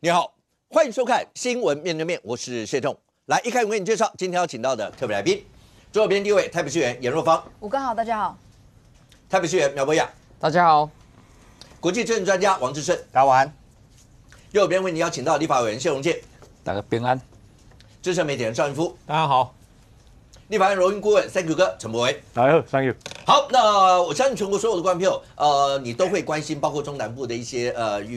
你好，欢迎收看《新闻面对面》，我是谢仲。来，一开始为你介绍今天要请到的特别来宾，左边第一位台北市议员颜若芳，武哥好，大家好；台北市议员苗博雅，大家好；国际政治专家王志胜，大家晚安；右边为你邀请到立法委员谢龙介，大家平安；资深媒体人赵云夫，大家好；立法院荣誉顾问3Q 哥陈柏惟，大家好，Thank you。好，那我相信全国所有的观众朋友，你都会关心，包括中南部的一些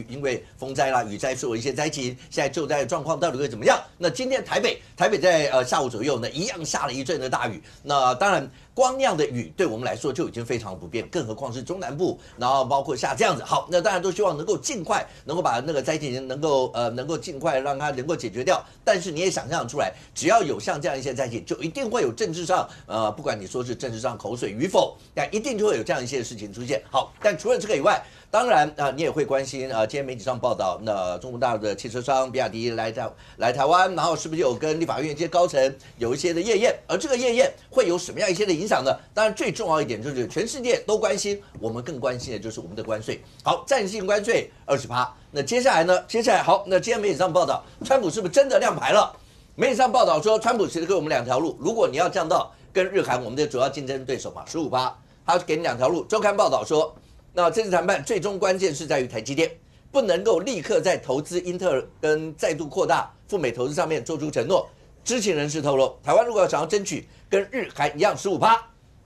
因为风灾啦、雨灾所有一些灾情，现在救灾的状况到底会怎么样？那今天台北在下午左右呢，一样下了一阵的大雨。那当然，光那样的雨对我们来说就已经非常不便，更何况是中南部，然后包括下这样子。好，那当然都希望能够尽快能够把那个灾情能够尽快让它能够解决掉。但是你也想象出来，只要有像这样一些灾情，就一定会有政治上不管你说是政治上口水与否。但一定就会有这样一些事情出现。好，但除了这个以外，当然你也会关心今天媒体上报道，那中国大陆的汽车商比亚迪来台湾，然后是不是有跟立法院一些高层有一些的夜宴？而这个夜宴会有什么样一些的影响呢？当然最重要一点就是全世界都关心，我们更关心的就是我们的关税。好，暂性关税20%。那接下来呢？好，那今天媒体上报道，川普是不是真的亮牌了？媒体上报道说，川普其实给我们两条路，如果你要降到跟日韩我们的主要竞争对手嘛15%。他给你两条路。周刊报道说，那这次谈判最终关键是在于台积电不能够立刻在投资英特尔跟再度扩大赴美投资上面做出承诺。知情人士透露，台湾如果想要争取跟日韩一样15%，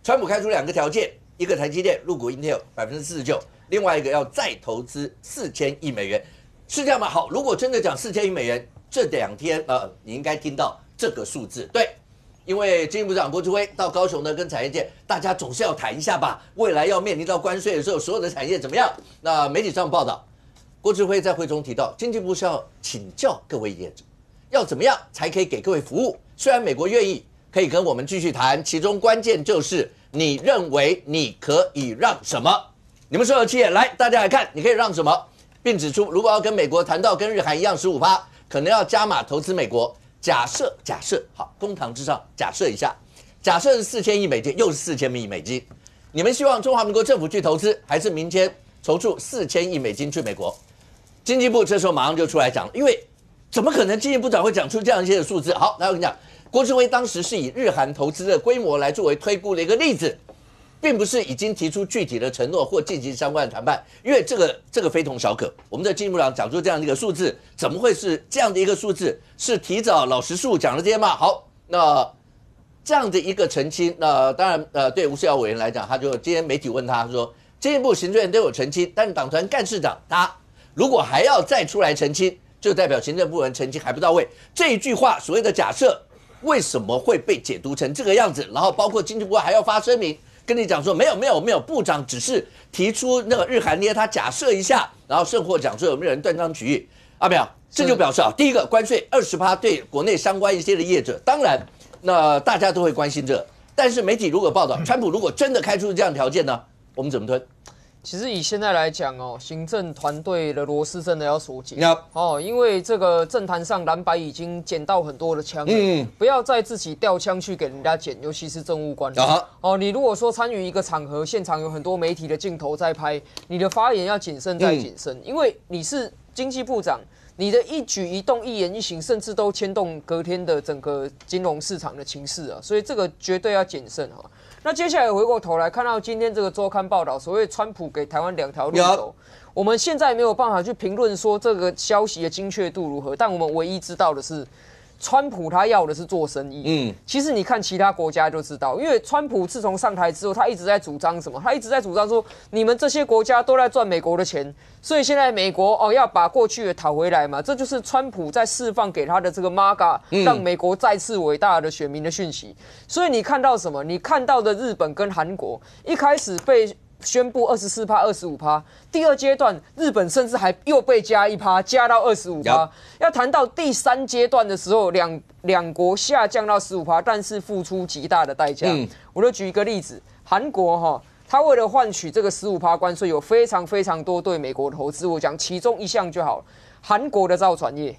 川普开出两个条件：一个台积电入股英特尔49%，另外一个要再投资4000亿美元，是这样吗？好，如果真的讲4000亿美元，这2天你应该听到这个数字，对。因为经济部长郭志辉到高雄呢，跟产业界大家总是要谈一下吧。未来要面临到关税的时候，所有的产业怎么样？那媒体上报道，郭志辉在会中提到，经济部是要请教各位业者，要怎么样才可以给各位服务。虽然美国愿意可以跟我们继续谈，其中关键就是你认为你可以让什么？你们所有企业来，大家来看，你可以让什么？并指出，如果要跟美国谈到跟日韩一样15%，可能要加码投资美国。假设好，公堂之上假设一下，假设是4000亿美金，又是4000亿美金，你们希望中华民国政府去投资，还是民间筹出4000亿美金去美国？经济部这时候马上就出来讲，因为怎么可能经济部长会讲出这样一些的数字？好，来我跟你讲，郭志辉当时是以日韩投资的规模来作为推估的一个例子，并不是已经提出具体的承诺或进行相关的谈判，因为这个非同小可。我们的经济部长讲出这样的一个数字，怎么会是这样的一个数字？是提早老实数讲了这些吗？好，那这样的一个澄清，那当然对吴思瑶委员来讲，他就今天媒体问他说，经济部行政院都有澄清，但是党团干事长他如果还要再出来澄清，就代表行政部门澄清还不到位。这一句话所谓的假设，为什么会被解读成这个样子？然后包括经济部还要发声明。跟你讲说没有，部长只是提出那个日韩捏他假设一下，然后甚或讲说有没有人断章取义啊？没有，这就表示第一个关税20%对国内相关一些的业者，当然那大家都会关心这，但是媒体如果报道川普如果真的开出这样的条件呢，我们怎么吞？其实以现在来讲行政团队的螺丝真的要锁紧因为这个政坛上蓝白已经捡到很多的枪了，不要再自己调枪去给人家捡，尤其是政务官你如果说参与一个场合，现场有很多媒体的镜头在拍，你的发言要谨慎再谨慎，因为你是经济部长，你的一举一动、一言一行，甚至都牵动隔天的整个金融市场的情势啊，所以这个绝对要谨慎那接下来回过头来看到今天这个周刊报道，所谓川普给台湾2条路走，我们现在没有办法去评论说这个消息的精确度如何，但我们唯一知道的是，川普他要的是做生意。其实你看其他国家就知道，因为川普自从上台之后，他一直在主张什么？他一直在主张说，你们这些国家都在赚美国的钱，所以现在美国要把过去的讨回来嘛。这就是川普在释放给他的这个 MAGA，让美国再次伟大的选民的讯息。所以你看到什么？你看到的日本跟韩国一开始被宣布24%、25%，第二阶段日本甚至还又被加1%，加到25%。要谈到第3阶段的时候，两国下降到15%，但是付出极大的代价。我就举一个例子，韩国他为了换取这个15%关税，有非常非常多对美国的投资。我讲其中一项就好了。韩国的造船业，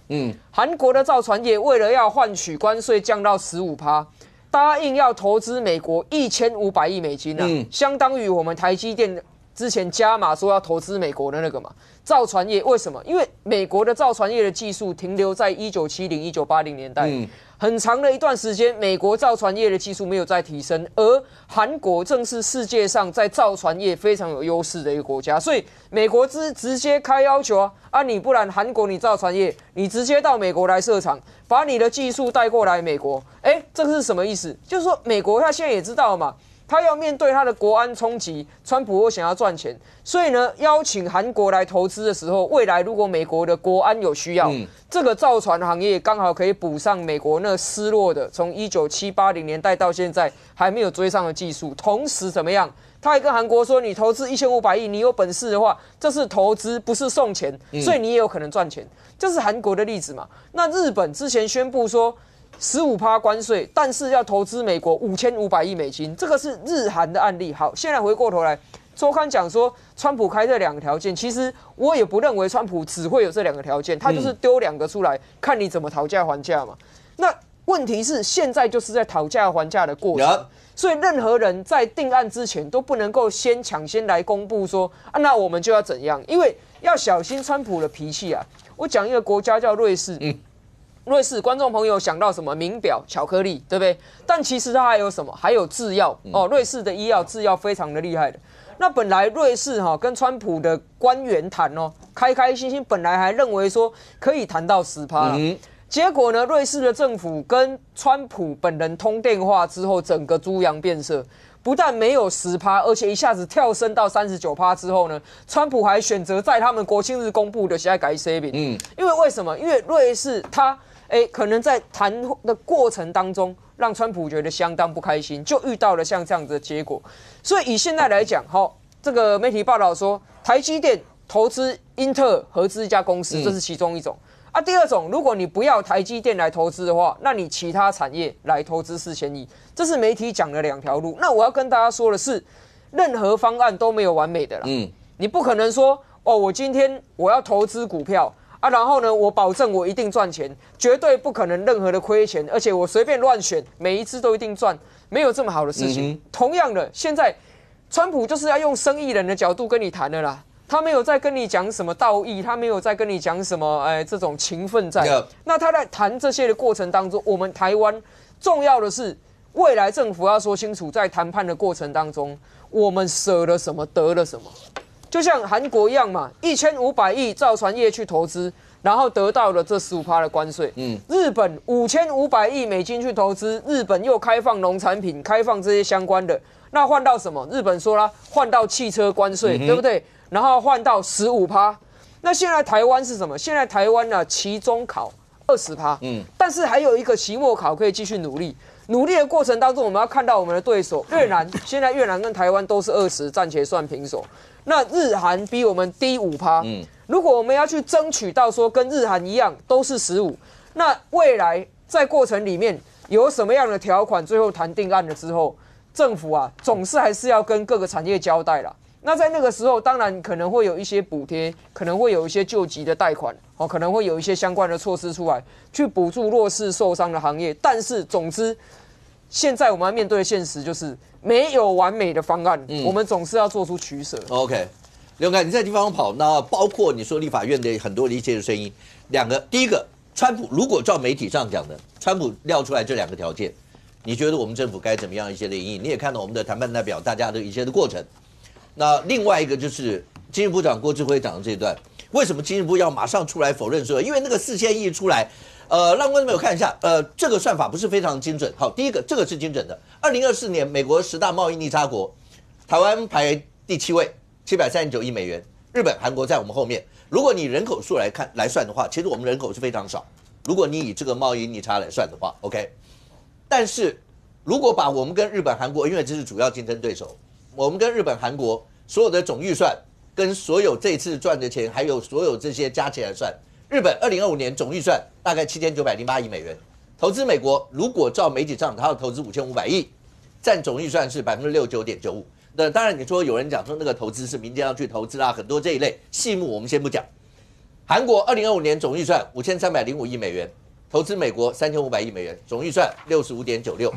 韩国的造船业为了要换取关税降到15%。答应要投资美国1500亿美金相当于我们台积电之前加码说要投资美国的那个嘛，造船业为什么？因为美国的造船业的技术停留在1970、1980年代，很长的一段时间，美国造船业的技术没有再提升，而韩国正是世界上在造船业非常有优势的一个国家，所以美国直接开要求啊，你不然韩国你造船业，你直接到美国来设厂，把你的技术带过来美国，这个是什么意思？就是说美国他现在也知道嘛。他要面对他的国安冲击，川普又想要赚钱，所以呢，邀请韩国来投资的时候，未来如果美国的国安有需要，这个造船行业刚好可以补上美国那失落的，从1970、80年代到现在还没有追上的技术。同时怎么样？他还跟韩国说，你投资1500亿，你有本事的话，这是投资，不是送钱，所以你也有可能赚钱。这是韩国的例子嘛？那日本之前宣布说。15%关税，但是要投资美国5500亿美金，这个是日韩的案例。好，现在回过头来，周刊讲说，川普开这2个条件，其实我也不认为川普只会有这2个条件，他就是丢2个出来，看你怎么讨价还价嘛。那问题是现在就是在讨价还价的过程，所以任何人在定案之前都不能够抢先来公布说那我们就要怎样，因为要小心川普的脾气啊。我讲一个国家叫瑞士。瑞士观众朋友想到什么？名表、巧克力，对不对？但其实它还有什么？还有制药哦。瑞士的医药制药非常的厉害的。那本来瑞士跟川普的官员谈开开心心，本来还认为说可以谈到10%了。结果呢，瑞士的政府跟川普本人通电话之后，整个猪羊变色。不但没有10%，而且一下子跳升到39%之后呢，川普还选择在他们国庆日公布的现在改 saving。因为什么？因为瑞士他可能在谈的过程当中，让川普觉得相当不开心，就遇到了像这样子的结果。所以以现在来讲，这个媒体报道说，台积电投资英特尔合资一家公司，这是其中一种。第二种，如果你不要台积电来投资的话，那你其他产业来投资4000亿，这是媒体讲的2条路。那我要跟大家说的是，任何方案都没有完美的啦。你不可能说，我今天我要投资股票。然后呢，我保证我一定赚钱，绝对不可能任何的亏钱，而且我随便乱选，每一次都一定赚，没有这么好的事情。同样的，现在川普就是要用生意人的角度跟你谈的啦，他没有在跟你讲什么道义，他没有在跟你讲什么这种情分在。那他在谈这些的过程当中，我们台湾重要的是，未来政府要说清楚，在谈判的过程当中，我们舍了什么，得了什么。就像韩国一样嘛，1500亿造船业去投资，然后得到了这15%的关税。日本5500亿美金去投资，日本又开放农产品，开放这些相关的，那换到什么？日本说啦，换到汽车关税，对不对？然后换到15%。那现在台湾是什么？现在台湾呢，期中考20%，但是还有一个期末考可以继续努力。努力的过程当中，我们要看到我们的对手越南，现在越南跟台湾都是20%，暂且算平手。那日韩比我们低5%。如果我们要去争取到说跟日韩一样都是15%，那未来在过程里面有什么样的条款，最后谈定案了之后，政府总是还是要跟各个产业交代啦。那在那个时候，当然可能会有一些补贴，可能会有一些救急的贷款，可能会有一些相关的措施出来，去补助弱势受伤的行业。但是，总之，现在我们要面对的现实就是没有完美的方案，我们总是要做出取舍。OK， 刘凯，你在地方跑，那包括你说立法院的很多的一些声音，第一个，川普如果照媒体上讲的，川普撂出来这2个条件，你觉得我们政府该怎么样一些的因应？你也看到我们的谈判代表大家的一些的过程。那另外一个就是经济部长郭志辉讲的这一段，为什么经济部要马上出来否认说，因为那个4000亿出来，让观众朋友看一下，这个算法不是非常精准。好，第一个这个是精准的。2024年美国10大贸易逆差国，台湾排第7位，739亿美元，日本、韩国在我们后面。如果你人口数来算的话，其实我们人口是非常少。如果你以这个贸易逆差来算的话 ，OK。但是如果把我们跟日本、韩国，因为这是主要竞争对手。我们跟日本、韩国所有的总预算，跟所有这次赚的钱，还有所有这些加起来算，日本2025年总预算大概7908亿美元，投资美国如果照媒体上，它要投资5500亿，占总预算是69.95%。那当然，你说有人讲说那个投资是民间要去投资很多这一类细目我们先不讲。韩国2025年总预算5305亿美元，投资美国3500亿美元，总预算65.96%。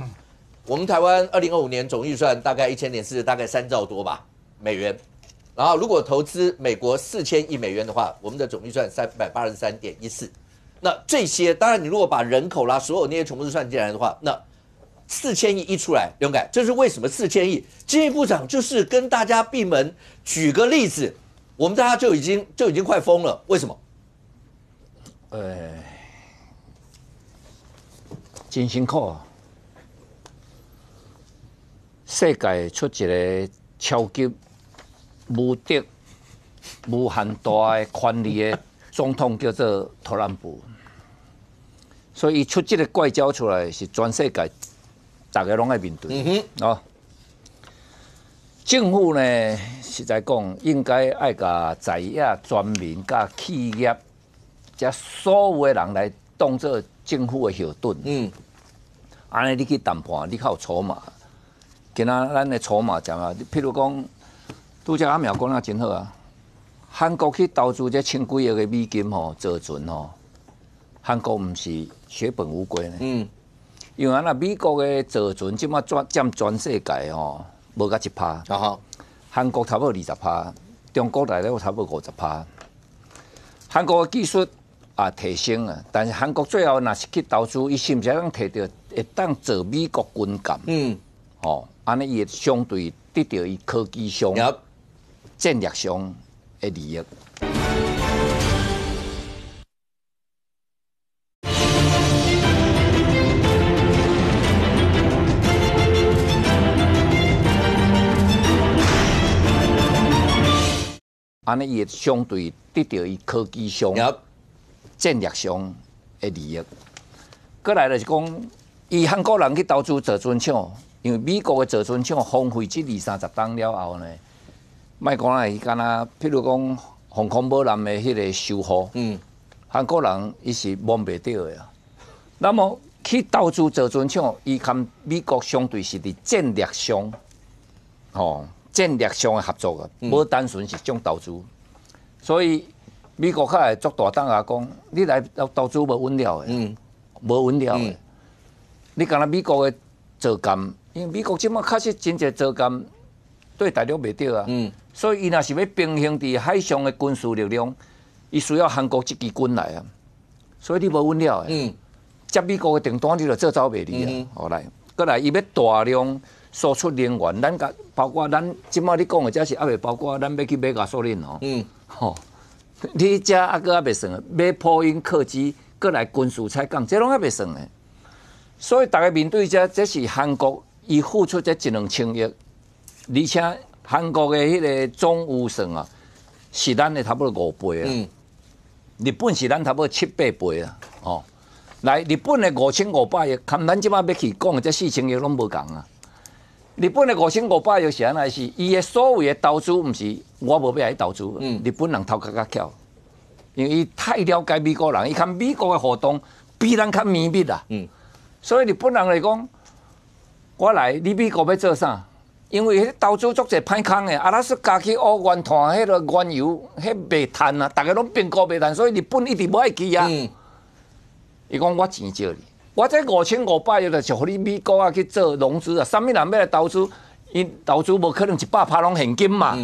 我们台湾2025年总预算大概1000年是大概3兆多吧美元，然后如果投资美国4000亿美元的话，我们的总预算383.14。那这些当然，你如果把人口啦，所有那些全部都算进来的话，那4000亿一出来，勇敢，这是为什么4000亿？经济部长就是跟大家闭门举个例子，我们大家就已经快疯了，为什么？真辛苦啊！世界出一个超级无敌、无限大的权力的总统，叫做特朗普。所以，伊出这个怪招出来，是全世界大家拢爱面对。哦，政府呢，实在讲，应该爱甲在野全民、甲企业，甲所有的人来当做政府的后盾。安尼你去谈判，你较有筹码。今仔咱的筹码怎啊？譬如讲，拄则阿苗讲啊真好啊。韩国去投资这千几亿的美金吼，坐船吼，韩国毋是血本无归呢。因为美国的坐船即马占全世界吼，无甲1%。韩国差不多20%，中国大陆差不多50%。韩国的技术也提升啊，但是韩国最后若是去投资，伊是毋是能摕到会当做美国军舰？安尼伊会相对得到伊科技上、战略上的利益。安尼伊会相对得到伊科技上、战略上的利益。过来就是讲，伊韩国人去投资坐船厂，因为美国的坐船厂荒废这20-30档了后呢，莫讲啦，伊敢若譬如讲航空母舰的迄个修复，韩国人伊是摸袂到的啊。那么去投资坐船厂，伊跟美国相对是伫战略上，战略上的合作啊，无单纯是种投资。所以美国较会做大胆啊，讲你来投资无稳了的。无稳了的，你讲美国的坐舰，因为美国即马确实真侪坐舰对大陆袂着啊，所以伊若是要平衡伫海上的军事力量，伊需要韩国这支军来啊，所以你无稳了的，接美国的订单你就做走袂离啊，好来，过来伊要大量输出能源，咱甲包括咱即马你讲的，这是还袂包括咱要去买加索林吼，你这还阁还袂算，买波音客机。过来军事采购，这拢还袂算的，所以大家面对这是韩国伊付出这1-2千亿，而且韩国的迄个总预算啊，是咱的差不多5倍啊，日本是咱差不多7-8倍啊，来日本的5500亿，跟咱即马要去讲的这4000亿拢无共啊。日本的5500亿是安尼是，伊的所有的投资毋是我无要来投资，日本人头壳较巧。因为伊太了解美国人，伊看美国的活动比咱较绵密啦。所以日本人来讲，我来你美国要做啥？因为迄投资足侪歹空的，阿拉斯加去乌原炭迄个原油，迄卖碳啊，大家拢并购卖碳，所以日本一直无爱去啊。伊讲我钱借你，我这5500亿就是互你美国啊去做融资啊，啥物人要来投资？因投资无可能100%拢现金嘛。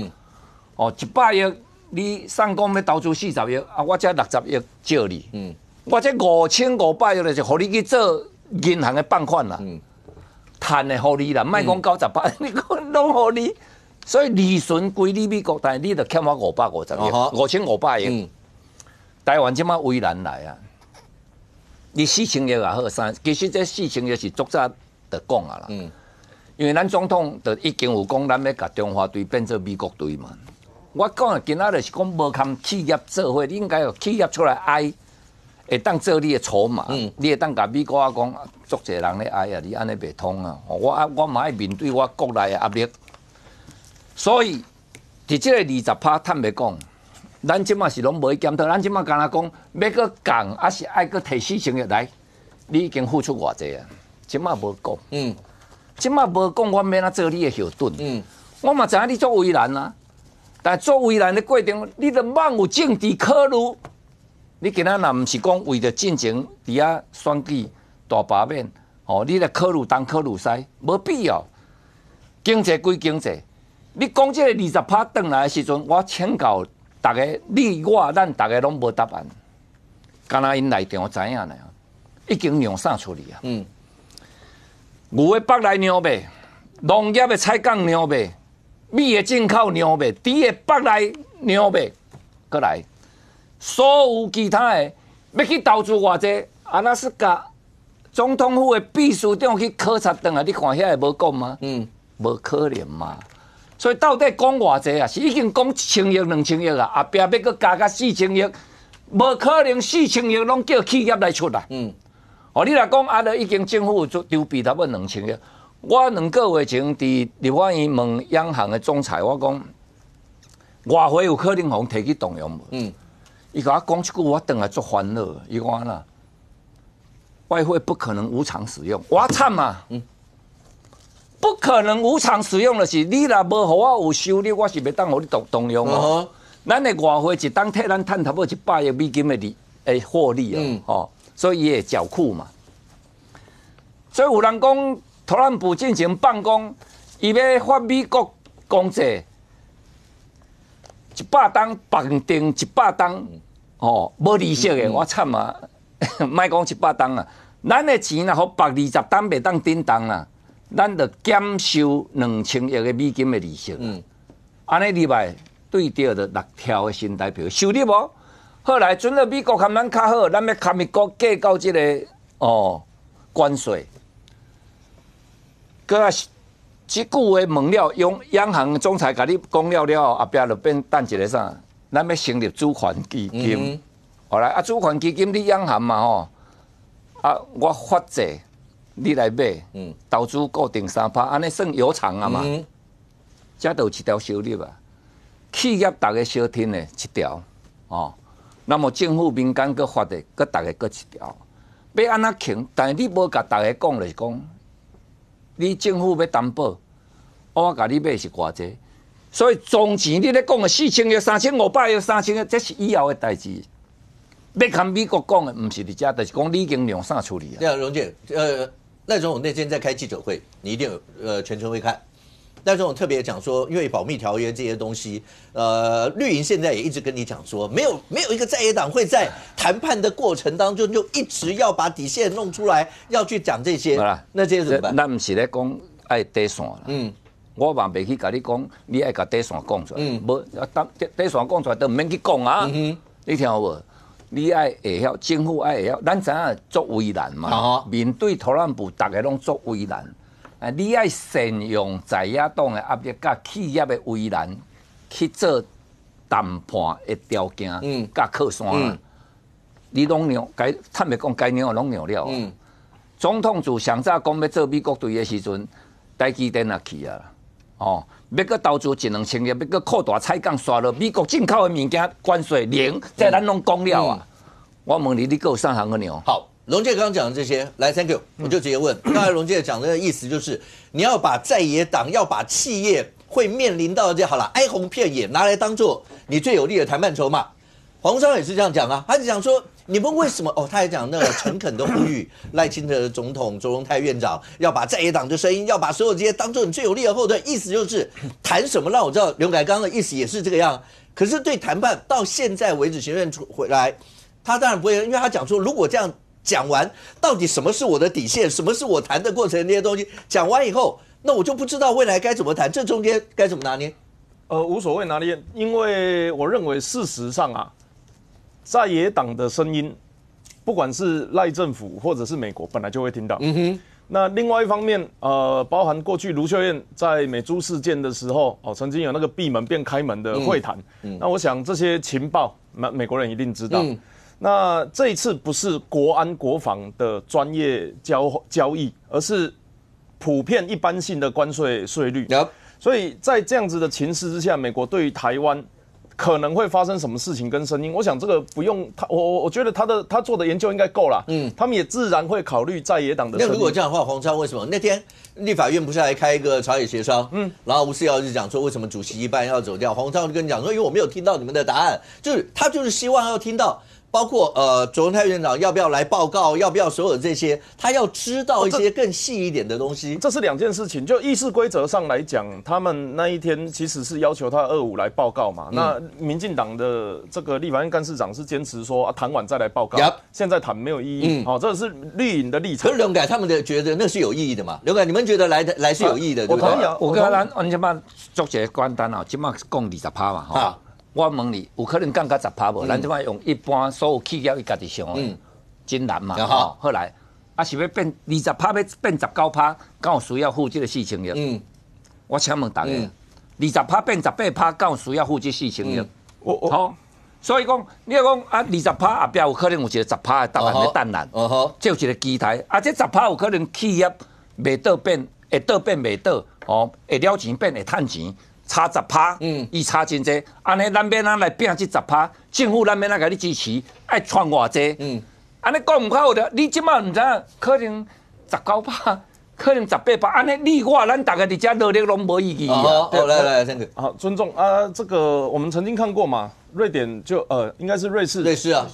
100亿。你上讲要投资40亿，啊，我这60亿借你，我这5500亿就是互你去做银行的放款啦，赚的互你啦，莫讲98，你讲拢互你，所以利润归你美国，但是你就欠我550亿，5500亿。台湾即马为难来啊，你4000亿也好，其实这4000亿是足早就讲啊啦，因为咱总统就已经有讲，咱要甲中华队变做美国队嘛。我讲的今仔日是讲无含企业做伙，你应该有企业出来爱，会当做你的筹码，你会当甲美国啊讲，足侪人咧爱啊，你安尼袂通啊！我嘛爱面对我国内的压力，所以伫即个20%坦白讲，咱即马是拢无去检讨，咱即马干那讲要搁降，还是爱搁提4000亿来？你已经付出偌济啊？即马无讲，即马无讲，我免哪做你的后盾，我嘛知影你做为难啊。但做为难的过程，你著莫有政治考虑。你今仔若毋是讲为着进前伫遐选举大罢免，你来考虑东考虑西，无必要。经济归经济，你讲这个20%转来的时阵，我请教大家，你我咱大家拢无答案，敢若因内场知影呢，已经量啥处理啊？牛的北来牛卖，农业的采购牛卖，米的进口牛卖，猪的北来牛卖，过来，所有其他的要去投资偌济，阿拉斯加总统府的秘书长去考察转来，你看遐会无讲吗？无可能嘛。所以到底讲偌济啊？是已经讲1000亿、2000亿啊，后壁要搁加个4000亿，无可能4000亿拢叫企业来出啦。哦，你若讲啊，已经政府筹备差不多2000亿。我2个月前伫立法院问央行的总裁，我讲外汇有可能互提去动用无？伊甲我讲一句，我等来足烦恼。伊讲安那，外汇不可能无偿使用，我惨啊！不可能无偿使用的是，你若无互我有收入，我是袂当互你动用哦。咱的外汇一当替咱赚差不多100亿美金的获利哦，所以伊会缴库嘛。所以有人讲，特朗普进行放公，伊要发美国公债100档绑定100档哦，无利息的，我惨啊！莫讲100档啊，咱的钱若互绑20档袂当顶档啦。咱就减收2000亿的美金的利息，安尼礼拜对着就6条的新台票收入无？后来准了美国含咱较好，咱要甲美国计较这个关税，搁即句话问了，用央行总裁甲你讲了后，后壁就变等一个啥？咱要成立主权基金，后来主权基金你央行嘛我发债。你来买，投资固定3%，安尼算有偿啊嘛？这都有1条收入啊。企业大家小听的1条哦，那么政府民间搁发的，搁大家搁1条，要安怎行？但是你无甲大家讲就是讲，你政府要担保，我甲你买是偌济，所以总钱你咧讲的4000亿、3500亿、3000亿，这是以后的代志。要看美国讲的，唔是你家，就是讲你已经量啥处理啊？对啊，荣姐，赖总统那天在开记者会，你一定有全程会看。赖总统特别讲说，因为保密条约这些东西，绿营现在也一直跟你讲说，没有一个在野党会在谈判的过程当中就一直要把底线弄出来，要去讲这些。那这些怎么办？咱唔是咧讲爱底线啦。我嘛袂去甲你讲，你爱甲底线讲出来。无底线讲出来，都唔免去讲啊。你听有无？你爱会晓，政府爱会晓，咱知影作为难嘛。面对特朗普，大家拢作为难。你爱善用在野党的压力，甲企业的为难，去做谈判的条件，甲靠山。你拢让，坦白讲，该让的拢让了。总统自上早讲要做美国队的时阵，台积电也去啊。哦，要搁投资1-2000亿，要搁扩大采购刷了美国进口的物件关税0，这咱拢讲了啊。我问你，你搁有啥行个呢？好，龙介刚刚讲的这些，来 ，Thank you， 我就直接问。刚才龙介讲的意思就是，你要把在野党，要把企业会面临到这好了哀鸿遍野拿来当做你最有利的谈判筹码。黄昭也是这样讲啊，他就讲说，你们为什么？他还讲那个诚恳的呼吁赖清德总统、周荣泰院长要把在野党的声音，要把所有这些当做你最有利的后盾。意思就是谈什么让我知道刘凯刚的意思也是这个样。可是对谈判到现在为止，行政院回来，他当然不会，因为他讲说，如果这样讲完，到底什么是我的底线，什么是我谈的过程这些东西讲完以后，那我就不知道未来该怎么谈，这中间该怎么拿捏？无所谓拿捏，因为我认为事实上啊。在野党的声音，不管是赖政府或者是美国，本来就会听到。那另外一方面，包含过去卢秀燕在美猪事件的时候，曾经有那个闭门变开门的会谈。那我想这些情报，美国人一定知道。那这一次不是国安国防的专业交易，而是普遍一般性的关税税率。所以在这样子的情势之下，美国对于台湾可能会发生什么事情跟声音，我想这个不用他，我觉得他做的研究应该够了。他们也自然会考虑在野党的声音。那如果这样的话，黄超为什么那天立法院不是来开一个朝野协商？然后吴思瑶就讲说，为什么主席一半要走掉？黄超就跟你讲说，因为我没有听到你们的答案，就是他就是希望要听到包括卓荣泰院长要不要来报告，要不要所有这些，他要知道一些更细一点的东西。这是2件事情。就议事规则上来讲，他们那一天其实是要求他25来报告嘛。那民进党的这个立法院干事长是坚持说谈完再来报告，现在谈没有意义。好，这是绿营的立场。可是刘改他们的觉得那是有意义的嘛？刘改，你们觉得来是有意义的，对不对？我跟咱即摆做一个简单哦，即摆讲20%嘛，吼。我问你，有可能降到10%无？咱即摆用一般所有企业伊家己想的，真难嘛？吼，后来是要变20%，要变19%，敢有需要付这个4000亿？我请问大家，20%变18%，敢有需要付这4000亿？好，所以讲，你要讲20%后壁有可能有一个10%的答案要等咱，这有一个期待。这10%有可能企业袂倒变，会倒变袂倒，会了钱变会趁钱。差10%，伊差真济，安尼咱免来拼这10%，政府咱免甲你支持，爱创偌济，安尼讲唔好的，你即摆唔知可能19%，可能18%，安尼你我咱大家伫遮努力拢无意义啊。来，这个好，尊重啊，这个我们曾经看过嘛，瑞典就应该是瑞士啊，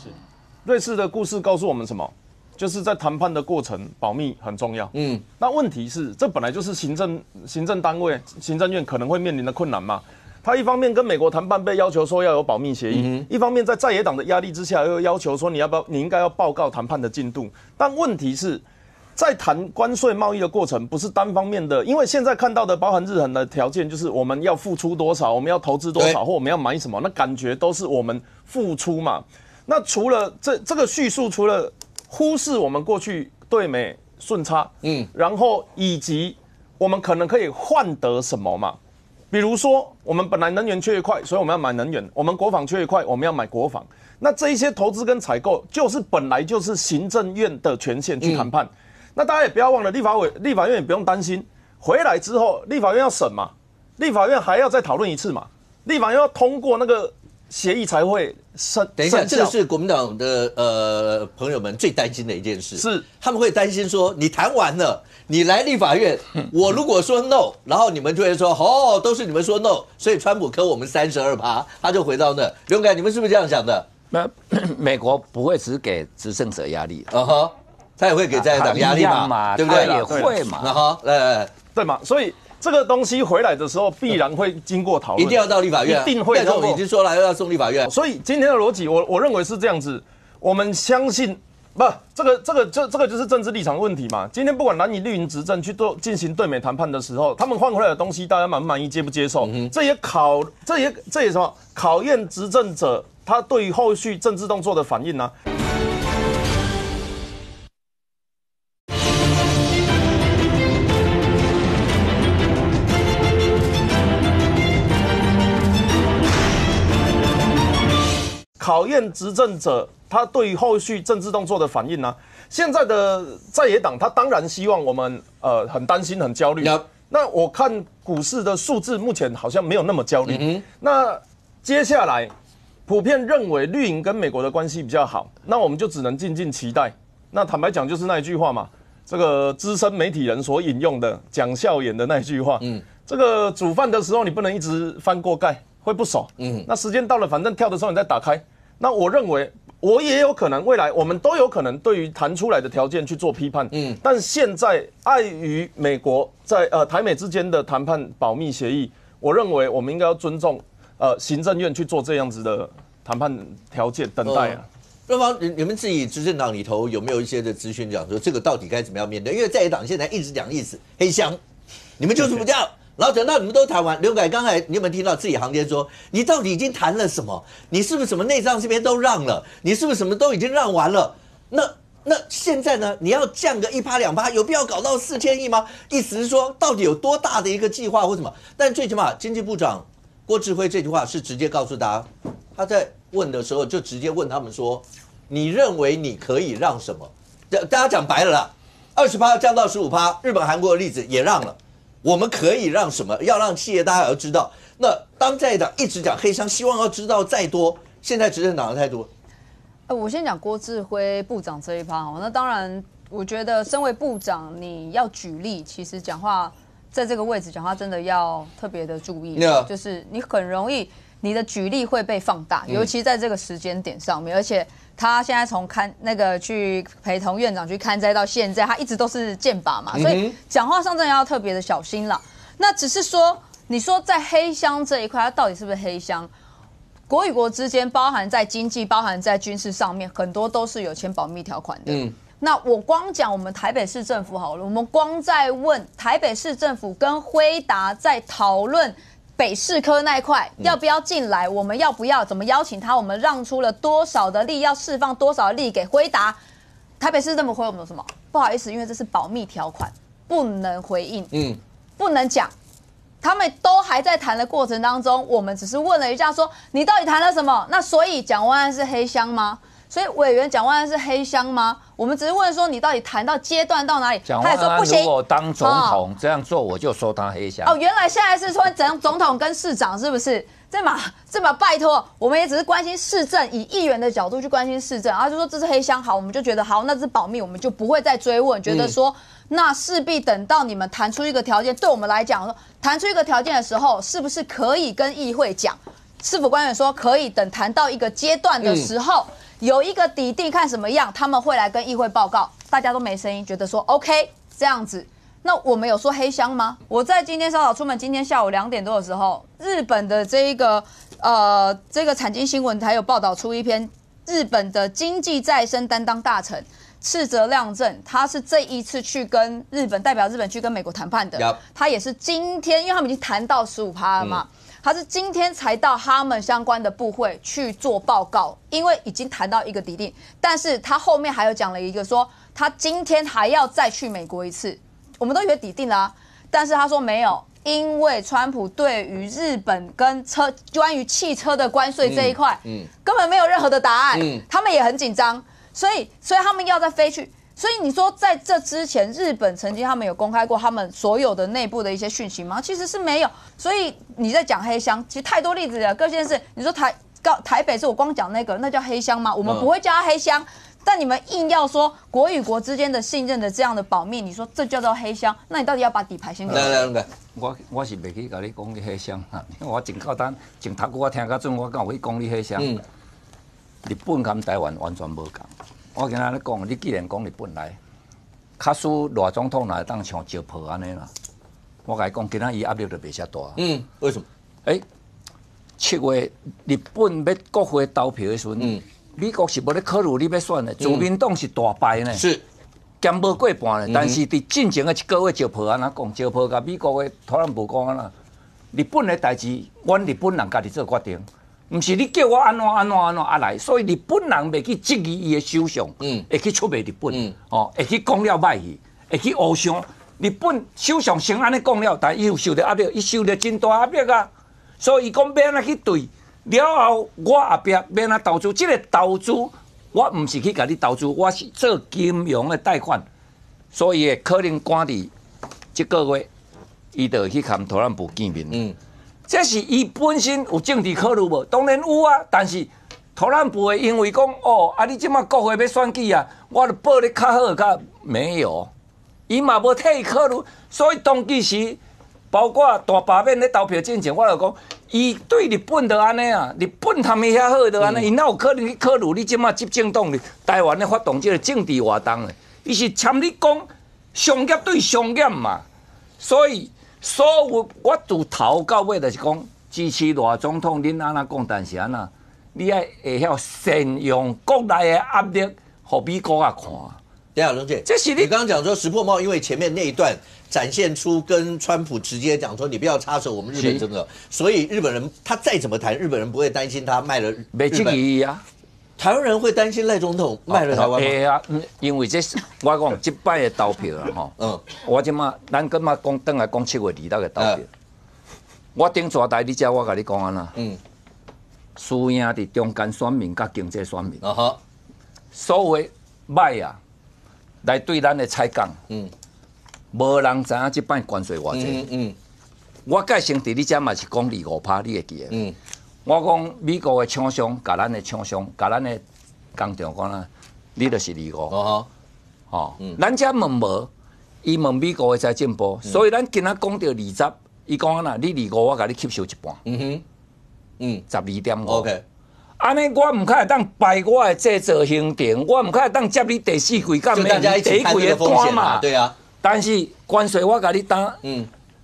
瑞士的故事告诉我们什么？就是在谈判的过程，保密很重要。那问题是，这本来就是行政单位、行政院可能会面临的困难嘛。他一方面跟美国谈判被要求说要有保密协议，一方面在野党的压力之下又要求说你应该要报告谈判的进度。但问题是，在谈关税贸易的过程不是单方面的，因为现在看到的包含日韩的条件就是我们要付出多少，我们要投资多少，或我们要买什么，那感觉都是我们付出嘛。那除了这个叙述，除了忽视我们过去对美顺差，然后以及我们可能可以换得什么嘛？比如说，我们本来能源缺一块，所以我们要买能源；我们国防缺一块，我们要买国防。那这一些投资跟采购，本来就是行政院的权限去谈判。那大家也不要忘了，立法院也不用担心，回来之后立法院要审嘛，立法院还要再讨论一次嘛，立法院要通过那个协议才会等一下，这个是国民党的朋友们最担心的一件事，是他们会担心说，你谈完了，你来立法院，我如果说 no， 然后你们就会说，都是你们说 no， 所以川普扣我们32%，他就回到那。刘凯，你们是不是这样想的？那美国不会只给执政者压力，他也会给在野党压力嘛，对不对？也会嘛，对嘛，所以。这个东西回来的时候，必然会经过讨论，一定要到立法院，一定会通过。已经说了要送立法院，所以今天的逻辑，我认为是这样子。我们相信，这个就是政治立场问题嘛。今天不管蓝营绿营执政去进行对美谈判的时候，他们换回来的东西，大家满不满意，接不接受？这也什么考验执政者他对于后续政治动作的反应呢？考验执政者他对于后续政治动作的反应呢？现在的在野党他当然希望我们很担心很焦虑。那我看股市的数字目前好像没有那么焦虑。那接下来普遍认为绿营跟美国的关系比较好，那我们就只能静静期待。那坦白讲就是那一句话嘛，这个资深媒体人所引用的蒋孝严的那一句话。这个煮饭的时候你不能一直翻锅盖，会不熟。那时间到了，反正跳的时候你再打开。那我认为，我也有可能，未来我们都有可能对于谈出来的条件去做批判。但现在碍于美国在台美之间的谈判保密协议，我认为我们应该要尊重行政院去做这样子的谈判条件，等待啊。瑞芳，你们自己执政党里头有没有一些的资讯讲说这个到底该怎么样面对？因为在野党现在一直讲意思黑箱，你们就是不这样。然后等到你们都谈完，刘凯刚才你有没有听到自己行间说，你到底已经谈了什么？你是不是什么内脏这边都让了？你是不是什么都已经让完了？那现在呢？你要降个1%、2%，有必要搞到4000亿吗？意思是说，到底有多大的一个计划或什么？但最起码经济部长郭志辉这句话是直接告诉大家，他在问的时候就直接问他们说，你认为你可以让什么？大家讲白了啦，20%降到15%，日本、韩国的例子也让了。我们可以让什么？要让企业大家要知道。那当在野党一直讲黑箱，希望要知道再多。现在执政党的态度，我先讲郭志辉部长这一趴哈。那当然，我觉得身为部长，你要举例，其实讲话在这个位置讲话真的要特别的注意，就是你很容易你的举例会被放大，尤其在这个时间点上面，而且他现在从去陪同院长去看灾到现在，他一直都是剑拔嘛，所以讲话上真的要特别的小心啦。那只是说，你说在黑箱这一块，它到底是不是黑箱？国与国之间，包含在经济、包含在军事上面，很多都是有签保密条款的。那我光讲我们台北市政府好了，我们光在问台北市政府跟辉达在讨论北市科那一块要不要进来，我们要不要怎么邀请他，我们让出了多少的力，要释放多少的力给辉达。台北市政府回我们什么？不好意思，因为这是保密条款，不能回应，不能讲。他们都还在谈的过程当中，我们只是问了一下说你到底谈了什么？那所以蒋万安是黑箱吗？所以委员蒋万安是黑箱吗？我们只是问说你到底谈到阶段到哪里？他也说不行。如果当总统这样做，我就说他黑箱。原来现在是说总统跟市长是不是？这嘛拜托，我们也只是关心市政，以议员的角度去关心市政，然后就说这是黑箱，好，我们就觉得好，那这是保密，我们就不会再追问，觉得说那势必等到你们谈出一个条件，对我们来讲，谈出一个条件的时候，是不是可以跟议会讲？市府官员说可以等谈到一个阶段的时候，有一个底定看什么样，他们会来跟议会报告，大家都没声音，觉得说 OK 这样子。那我们有说黑箱吗？我在今天稍早出门，今天下午2点多的时候，日本的这个产经新闻还有报道出一篇日本的经济再生担当大臣赤泽亮正，他是这一次去跟代表日本去跟美国谈判的，他也是今天，因为他们已经谈到15%了嘛。他是今天才到他们相关的部会去做报告，因为已经谈到一个底定，但是他后面还有讲了一个说，他今天还要再去美国一次。我们都以为底定啦，但是他说没有，因为川普对于日本跟关于汽车的关税这一块，根本没有任何的答案，他们也很紧张，所以他们要再飞去。所以你说在这之前，日本曾经他们有公开过他们所有的内部的一些讯息吗？其实是没有。所以你在讲黑箱，其实太多例子了。各县市，你说台北是我光讲那叫黑箱吗？我们不会叫它黑箱。但你们硬要说国与国之间的信任的这样的保密，你说这叫做黑箱？那你到底要把底牌先给来，我是袂去甲你讲你黑箱，因为我真简单，前头我听到准，我敢有去讲你黑箱。日本跟台湾完全无同。我今仔咧讲，你既然讲日本来，卡苏赖总统来当像石破安尼啦，我甲你讲，今仔伊压力就袂遐大。为什么？7月日本要国会投票的时阵。美国是无咧考虑你要选的，自民党是大败呢，是兼无过半呢。但是伫进前的1个月，石破安怎讲？石破甲美国的特朗普讲安啦，日本的代志，阮日本人家己做决定，毋是你叫我安怎来。所以日本人袂去质疑伊的首相，会去出卖日本，会去讲了歹去，会去乌相。日本首相先安尼讲了，但伊有受到压力，伊受到真大压力啊。所以伊讲要安怎去对。了后，我后壁要安怎投资？这个投资，我唔是去甲你投资，我是做金融的贷款，所以可能赶伫这个月，伊就去跟特朗普见面。这是伊本身有政治考虑无？当然有啊，但是特朗普会因为讲你即马国会要选举啊，我就报你较好较没有，伊嘛无替伊考虑，所以当其时。包括大罢免咧投票之前，我就讲，伊对日本就安尼啊，日本他们遐好就安尼，伊哪有可能去考虑你即马执政党咧台湾咧发动这个政治活动咧？伊是参你讲商业对商业嘛，所以所有我从头到尾就是讲支持赖总统，恁安怎讲？但是安那，你爱会晓善用国内的压力，互美国啊看。等一下，龙姐，这是你刚刚讲说石破茂，因为前面那一段展现出跟川普直接讲说你不要插手我们日本整个，所以日本人他再怎么谈，日本人不会担心他卖了日本。没这个意义啊。台湾人会担心赖总统卖了台湾吗？会啊，因为这我讲这摆的投票啊，我即马咱今嘛讲等来讲7月2日的投票，我顶抓台你遮我甲你讲安啦，输赢伫中间选民甲经济选民，所谓歹啊。来对咱的采讲，无人知影即摆关税偌济。我介先伫你遮嘛是讲2-5%，你会记得？我讲美国的厂商，甲咱的厂商，甲咱的工厂讲啦，你就是2-5%。咱遮问无，伊问美国的财政部，所以咱今仔讲到20，伊讲啦，你2-5%，我甲你吸收1半。12.5。OK。安尼我唔可以当摆我的制作行程，我唔可以当接你第4季干咩？第1季的单嘛，对啊。但是关税我甲你担，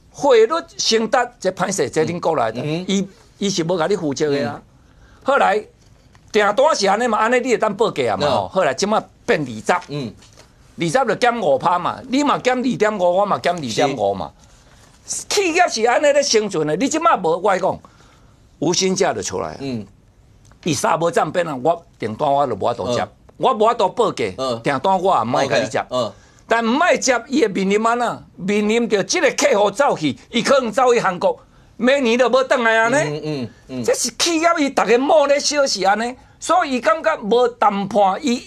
汇率升达这歹势，这恁国内的，伊是无甲你负责的啊。后来订单是安尼嘛，安尼你会当报价嘛吼。后来即马变20，20就减5%嘛，你嘛减2.5，我嘛减2.5嘛。企业是安尼咧生存的，你即马无我讲，无薪假就出来。伊三无占变啊，我订单我就无法度接，我无法度报价，订单我也唔爱甲你接。但唔爱接，伊会面临安那？面临着即个客户走去，伊可能走去韩国，明年就无转来安尼。这是企业伊逐个摸咧小是安尼，所以伊感觉无谈判，伊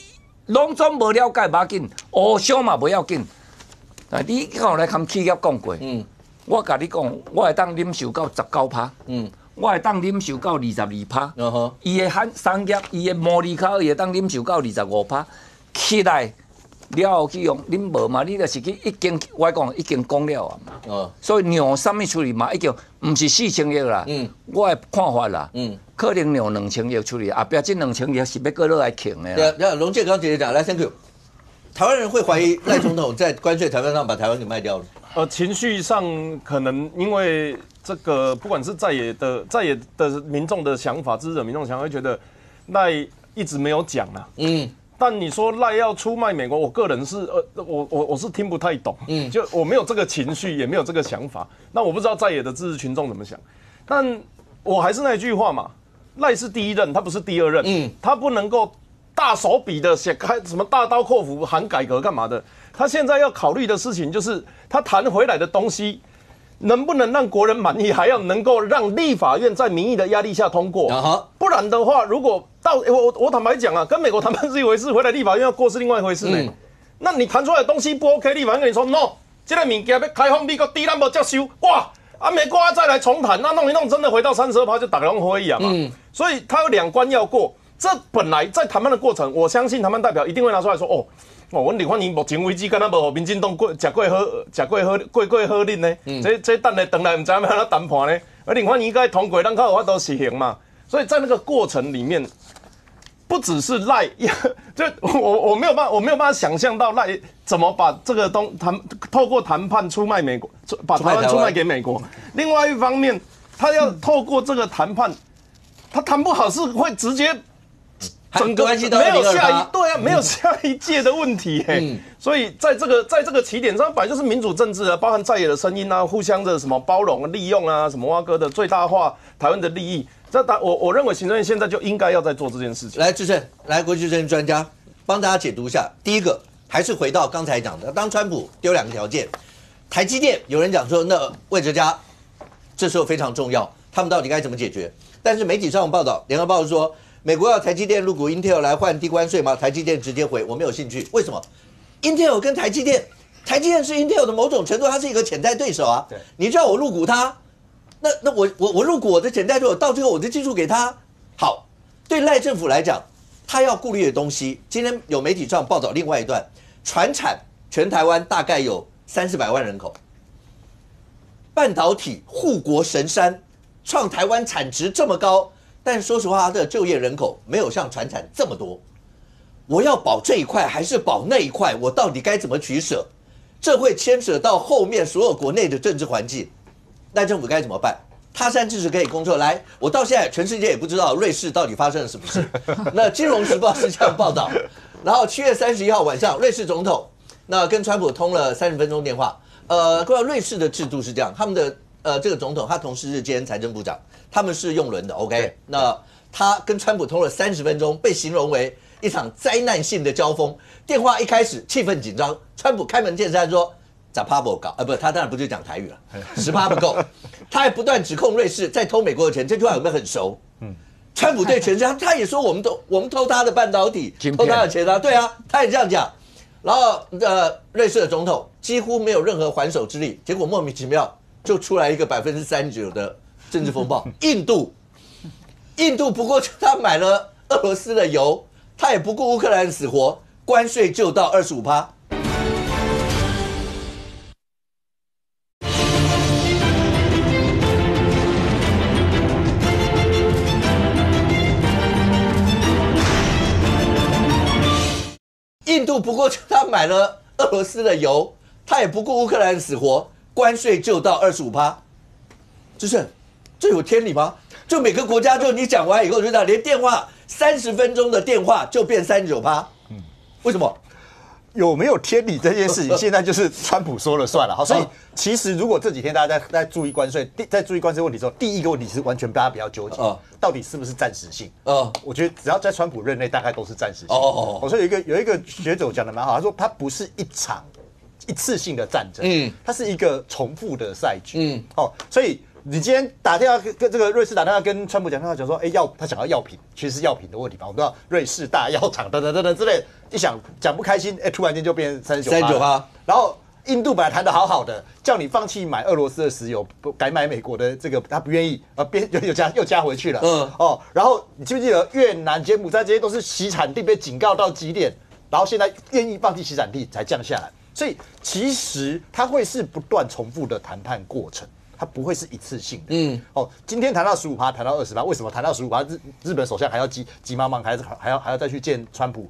拢总无了解，无要紧，互相嘛不要紧。但你敢来跟企业讲过？我甲你讲，我会当忍受到19%。我会当忍受到22%，伊的产业，伊的毛利卡伊会当忍受到25%，起来了后去用，恁无嘛？你就是去已经，我讲已经讲了啊嘛。所以量什么处理嘛，已经唔是4000亿啦。我的看法啦，可能量2000亿处理，后壁这2000亿是要过落来扛的啦。对，龙介刚姐姐讲，来 ，Thank you。台湾人会怀疑赖总统在关税谈判上把台湾给卖掉了。情绪上可能因为。这个不管是在野的民众的想法，支持者民众的想法，会觉得赖一直没有讲啦。但你说赖要出卖美国，我个人是我是听不太懂。就我没有这个情绪，也没有这个想法。那我不知道在野的支持群众怎么想。但我还是那句话嘛，赖是第一任，他不是第2任。他不能够大手笔的开什么大刀阔斧喊改革干嘛的。他现在要考虑的事情就是他谈回来的东西。能不能让国人满意，还要能够让立法院在民意的压力下通过，不然的话，如果到我坦白讲啊，跟美国谈判是一回事，回来立法院要过是另外一回事呢。那你谈出来的东西不 OK， 立法院跟你说 no， 这个物件要开放美国第一咱无接收，哇，美国再来重谈，那弄一弄真的回到32%就打个会议啊嘛。所以他有2关要过，这本来在谈判的过程，我相信谈判代表一定会拿出来说阮立法院目前为止，敢若无民进党食过好恁呢？这等下回来，唔知要安怎谈判呢？而立法院应该通过，咱较有法度实行嘛。所以在那个过程里面，不只是赖，就我没有办法想象到赖怎么把这个透过谈判出卖美国，把台湾出卖给美国。另外一方面，他要透过这个谈判，他谈不好是会直接。整个没有没有下一届的问题所以在这个起点上，本来就是民主政治啊，包含在野的声音啊，互相的什么包容、利用啊，什么挖哥的最大化台湾的利益，我认为行政院现在就应该要在做这件事情。来，志胜，来国际政治专家帮大家解读一下。第一个还是回到刚才讲的，当川普丢2个条件，台积电有人讲说，那魏哲家这时候非常重要，他们到底该怎么解决？但是媒体上有报道，联合报说。美国要台积电入股 Intel 来换低关税吗？台积电直接回我没有兴趣。为什么 ？Intel 跟台积电是 Intel 的某种程度，它是一个潜在对手啊。你叫我入股它，那我入股我的潜在对手，到最后我的技术给他。好，对赖政府来讲，他要顾虑的东西，今天有媒体上报道另外一段，传产全台湾大概有300-400万人口，半导体护国神山，创台湾产值这么高。但说实话，它的就业人口没有像传产这么多。我要保这一块还是保那一块？我到底该怎么取舍？这会牵扯到后面所有国内的政治环境。赖政府该怎么办？他山之石可以攻克。来，我到现在全世界也不知道瑞士到底发生了什么事。那《金融时报》是这样报道。然后7月31号晚上，瑞士总统那跟川普通了30分钟电话。瑞士的制度是这样，他们的这个总统他同时是兼财政部长。他们是用轮的 ，OK？ 那他跟川普通了30分钟，被形容为一场灾难性的交锋。电话一开始气氛紧张，川普开门见山说10%不搞，不，他当然不是讲台语了，10%不够。他还不断指控瑞士在偷美国的钱，这句话有没有很熟？川普对全世界，他也说我们偷他的半导体，偷他的钱啊，对啊，他也这样讲。然后瑞士的总统几乎没有任何还手之力，结果莫名其妙就出来一个39%的。政治风暴，印度不过他买了俄罗斯的油，他也不顾乌克兰死活，关税就到25%。度不过就他买了俄罗斯的油，他也不顾乌克兰的死活，关税就到25%，就是这有天理吗？就每个国家就你讲完以后就这样，连电话30分钟的电话就变39%，为什么？有没有天理这件事情，现在就是川普说了算了。好，所以其实如果这几天大家在注意关税，在注意关税问题之后，第一个问题是完全大家不要纠结，到底是不是暂时性？我觉得只要在川普任内，大概都是暂时性。所以有一个学者讲的蛮好，他说他不是一次性的战争，它是一个重复的赛局。所以你今天打电话跟这个瑞士打电话跟川普讲说，他想要药品，其实是药品的问题吧？我们知道瑞士大药厂等之类的，一想讲不开心，突然间就变39%。然后印度本来谈得好好的，叫你放弃买俄罗斯的石油，改买美国的这个，他不愿意，又加回去了。然后你记不记得越南、柬埔寨这些都是洗产地被警告到极点，然后现在愿意放弃洗产地才降下来。所以其实它会是不断重复的谈判过程。它不会是一次性的。今天谈到15%，谈到20%，为什么谈到15%？日本首相还要急忙忙，还要再去见川普。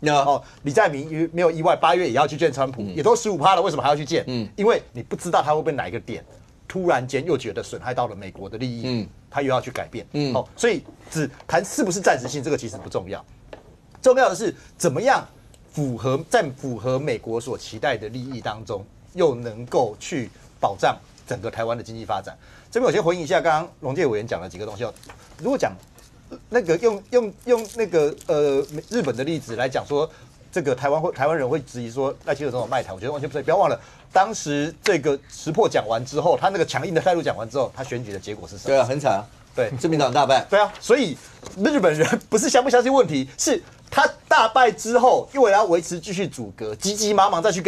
李在明没有意外，8月也要去见川普，也都15%了，为什么还要去见？因为你不知道他会不会哪一个点突然间又觉得损害到了美国的利益，他又要去改变。所以只谈是不是暂时性，这个其实不重要，重要的是怎么样符合美国所期待的利益当中，又能够去保障整个台湾的经济发展。这边我先回应一下刚刚龙介委员讲了几个东西。如果讲那个用那个日本的例子来讲说，这个台湾人会质疑说赖清德总统卖台，我觉得完全不对。不要忘了，当时这个石破讲完之后，他那个强硬的态度讲完之后，他选举的结果是什么？对啊，很惨。对，自民党大败。对啊，所以日本人不是相不相信问题，是他大败之后，因为要维持继续阻隔，急急忙忙再去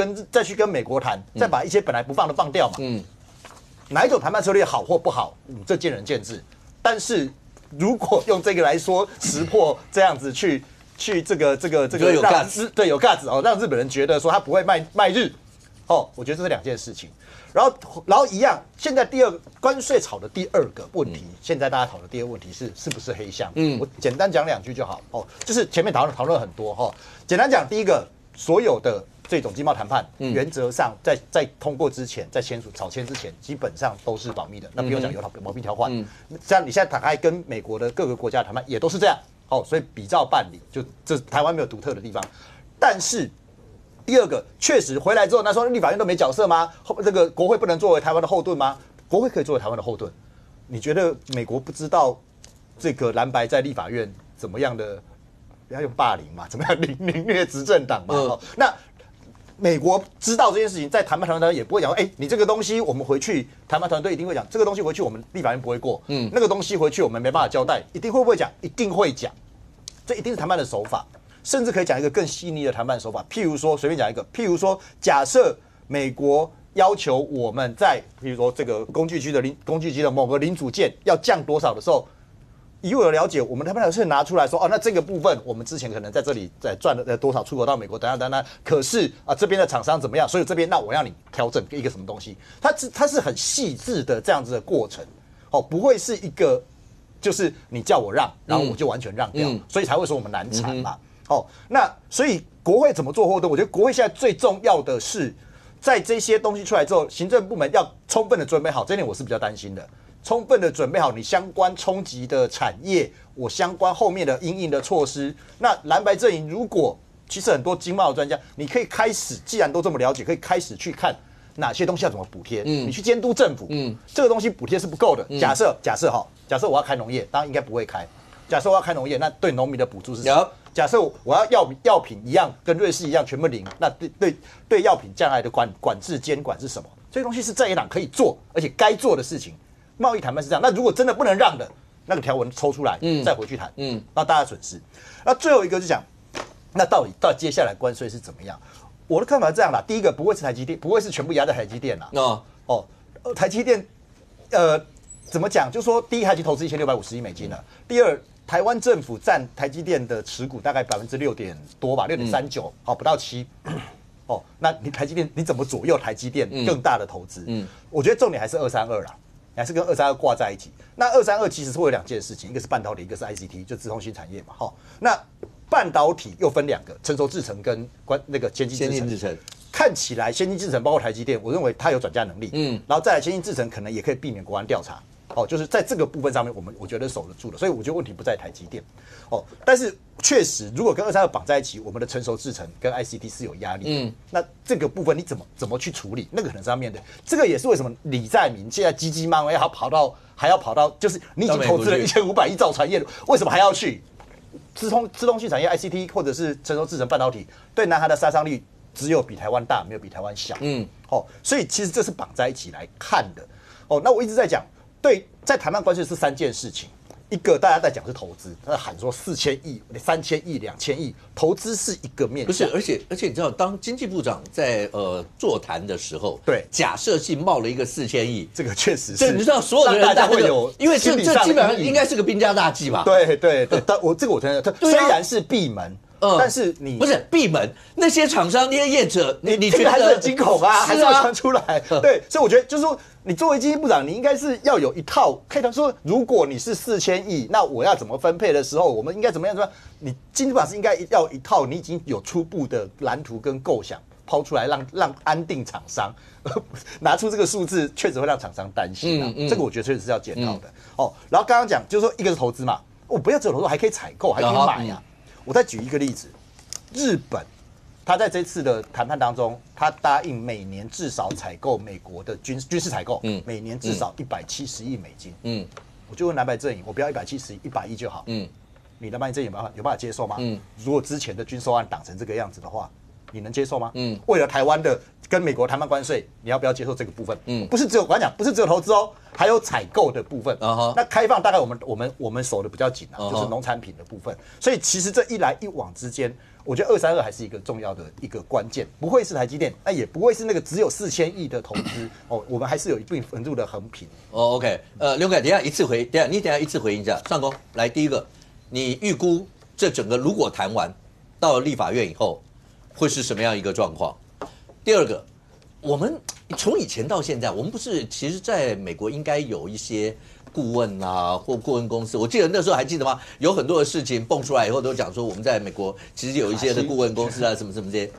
跟美国谈，再把一些本来不放的放掉嘛。哪一种谈判策略好或不好，这见仁见智。但是如果用这个来说，石破这样子去这个有 guts， 对，有 guts 哦，让日本人觉得说他不会卖日我觉得这是两件事情。然后一样，现在关税吵的第二个问题，现在大家讨论的第二个问题是不是黑箱？我简单讲2句就好就是前面讨论很多简单讲，第一个，所有的这种经贸谈判，原则上在通过之前，在草签之前，基本上都是保密的。那不用讲有保密条款，这样你现在打开跟美国的各个国家谈判也都是这样所以比照办理，就这台湾没有独特的地方。但是第二个，确实回来之后，那说立法院都没角色吗？这个国会不能作为台湾的后盾吗？国会可以作为台湾的后盾。你觉得美国不知道这个蓝白在立法院怎么样的？不要用霸凌嘛，怎么样凌虐执政党嘛？那美国知道这件事情，在谈判团队也不会讲你这个东西我们回去谈判团队一定会讲，这个东西回去我们立法院不会过，那个东西回去我们没办法交代，一定会不会讲？一定会讲，这一定是谈判的手法。甚至可以讲一个更细腻的谈判手法，譬如说随便讲一个，譬如说假设美国要求我们在譬如说这个工具机的某个零组件要降多少的时候，以我的了解，我们谈判是拿出来说那这个部分我们之前可能在这里赚了多少出口到美国等等，可是这边的厂商怎么样，所以这边那我要你调整一个什么东西，它是很细致的这样子的过程不会是一个就是你叫我让，然后我就完全让掉，所以才会说我们难产嘛。那所以国会怎么做后盾？我觉得国会现在最重要的是，在这些东西出来之后，行政部门要充分的准备好，这点我是比较担心的。充分的准备好你相关冲击的产业，我相关后面的因应的措施。那蓝白阵营如果其实很多经贸的专家，你可以开始，既然都这么了解，可以开始去看哪些东西要怎么补贴，你去监督政府，这个东西补贴是不够的。假设我要开农业，当然应该不会开。假设我要开农业，那对农民的补助是什么？假设我要药品一样，跟瑞士一样全部零，那对药品将来的管制监管是什么？这些东西是在野党可以做，而且该做的事情。贸易谈判是这样，那如果真的不能让的，那个条文抽出来，再回去谈，那大家损失。那最后一个就讲，那到底接下来关税是怎么样？我的看法是这样啦，第一个不会是台积电，不会是全部压在台积电啦。台积电，怎么讲？就是说，第一，它已经投资1650亿美金了。第二，台湾政府占台积电的持股大概6%点多吧，6.39%，不到7%。那你台积电你怎么左右台积电更大的投资？我觉得重点还是232啦，还是跟232挂在一起。那232其实是会有2件事情，一个是半导体，一个是 ICT， 就资通讯产业嘛。那半导体又分2个，成熟制程跟那个先进制程。看起来先进制程包括台积电，我认为它有转嫁能力，然后再来先进制程可能也可以避免国安调查，就是在这个部分上面，我觉得守得住的，所以我觉得问题不在台积电，但是确实如果跟232绑在一起，我们的成熟制程跟 ICT 是有压力，那这个部分你怎么去处理，那个可能是要面对，这个也是为什么李在明现在急急忙忙还要跑到，就是你已经投资了1500亿造船业，为什么还要去？资通讯产业 ICT 或者是成熟制程半导体，对南韩的杀伤力只有比台湾大，没有比台湾小。所以其实这是绑在一起来看的。那我一直在讲，对，在谈判关税是3件事情。一个大家在讲是投资，他喊说4000亿、3000亿、2000亿，投资是一个面向。不是，而且你知道，当经济部长在座谈的时候，对，假设性冒了一个4000亿，这个确实是，这你知道所有的人大会有，因为这基本上应该是个兵家大忌吧？对，但我承认，虽然是闭门。但是你不是闭门，那些厂商、那些业者，你觉得还是很惊恐啊，还是会传出来。对，所以我觉得就是说，你作为经济部长，你应该是要有一套，可以说，如果你是4000亿，那我要怎么分配的时候，我们应该怎么样？你经济部长是应该要一套，你已经有初步的蓝图跟构想抛出来，让安定厂商。拿出这个数字，确实会让厂商担心啊。这个我觉得确实是要检讨的。然后刚刚讲就是说，一个是投资嘛，我不要只有投资，还可以采购，还可以买呀。我再举一个例子，日本，他在这次的谈判当中，他答应每年至少采购美国的军事采购，每年至少170亿美金。我就问蓝白阵营，我不要170亿，100亿就好。你蓝白阵营有办法接受吗？如果之前的军售案挡成这个样子的话，你能接受吗？为了台湾的跟美国谈判关税，你要不要接受这个部分？不是只有我跟你讲，不是只有投资哦，还有采购的部分。那开放大概我们守的比较紧啊，就是农产品的部分。所以其实这一来一往之间，我觉得232还是一个重要的一个关键，不会是台积电，那也不会是那个只有4000亿的投资我们还是有一定程度的横平。OK， 刘凯，等一下一次回应一下。上公来，第一个，你预估这整个如果谈完到了立法院以后，会是什么样一个状况？第二个，我们从以前到现在，我们不是其实在美国应该有一些顾问啊或顾问公司，我记得那时候还记得吗？有很多的事情蹦出来以后，都讲说我们在美国其实有一些的顾问公司啊，什么这些。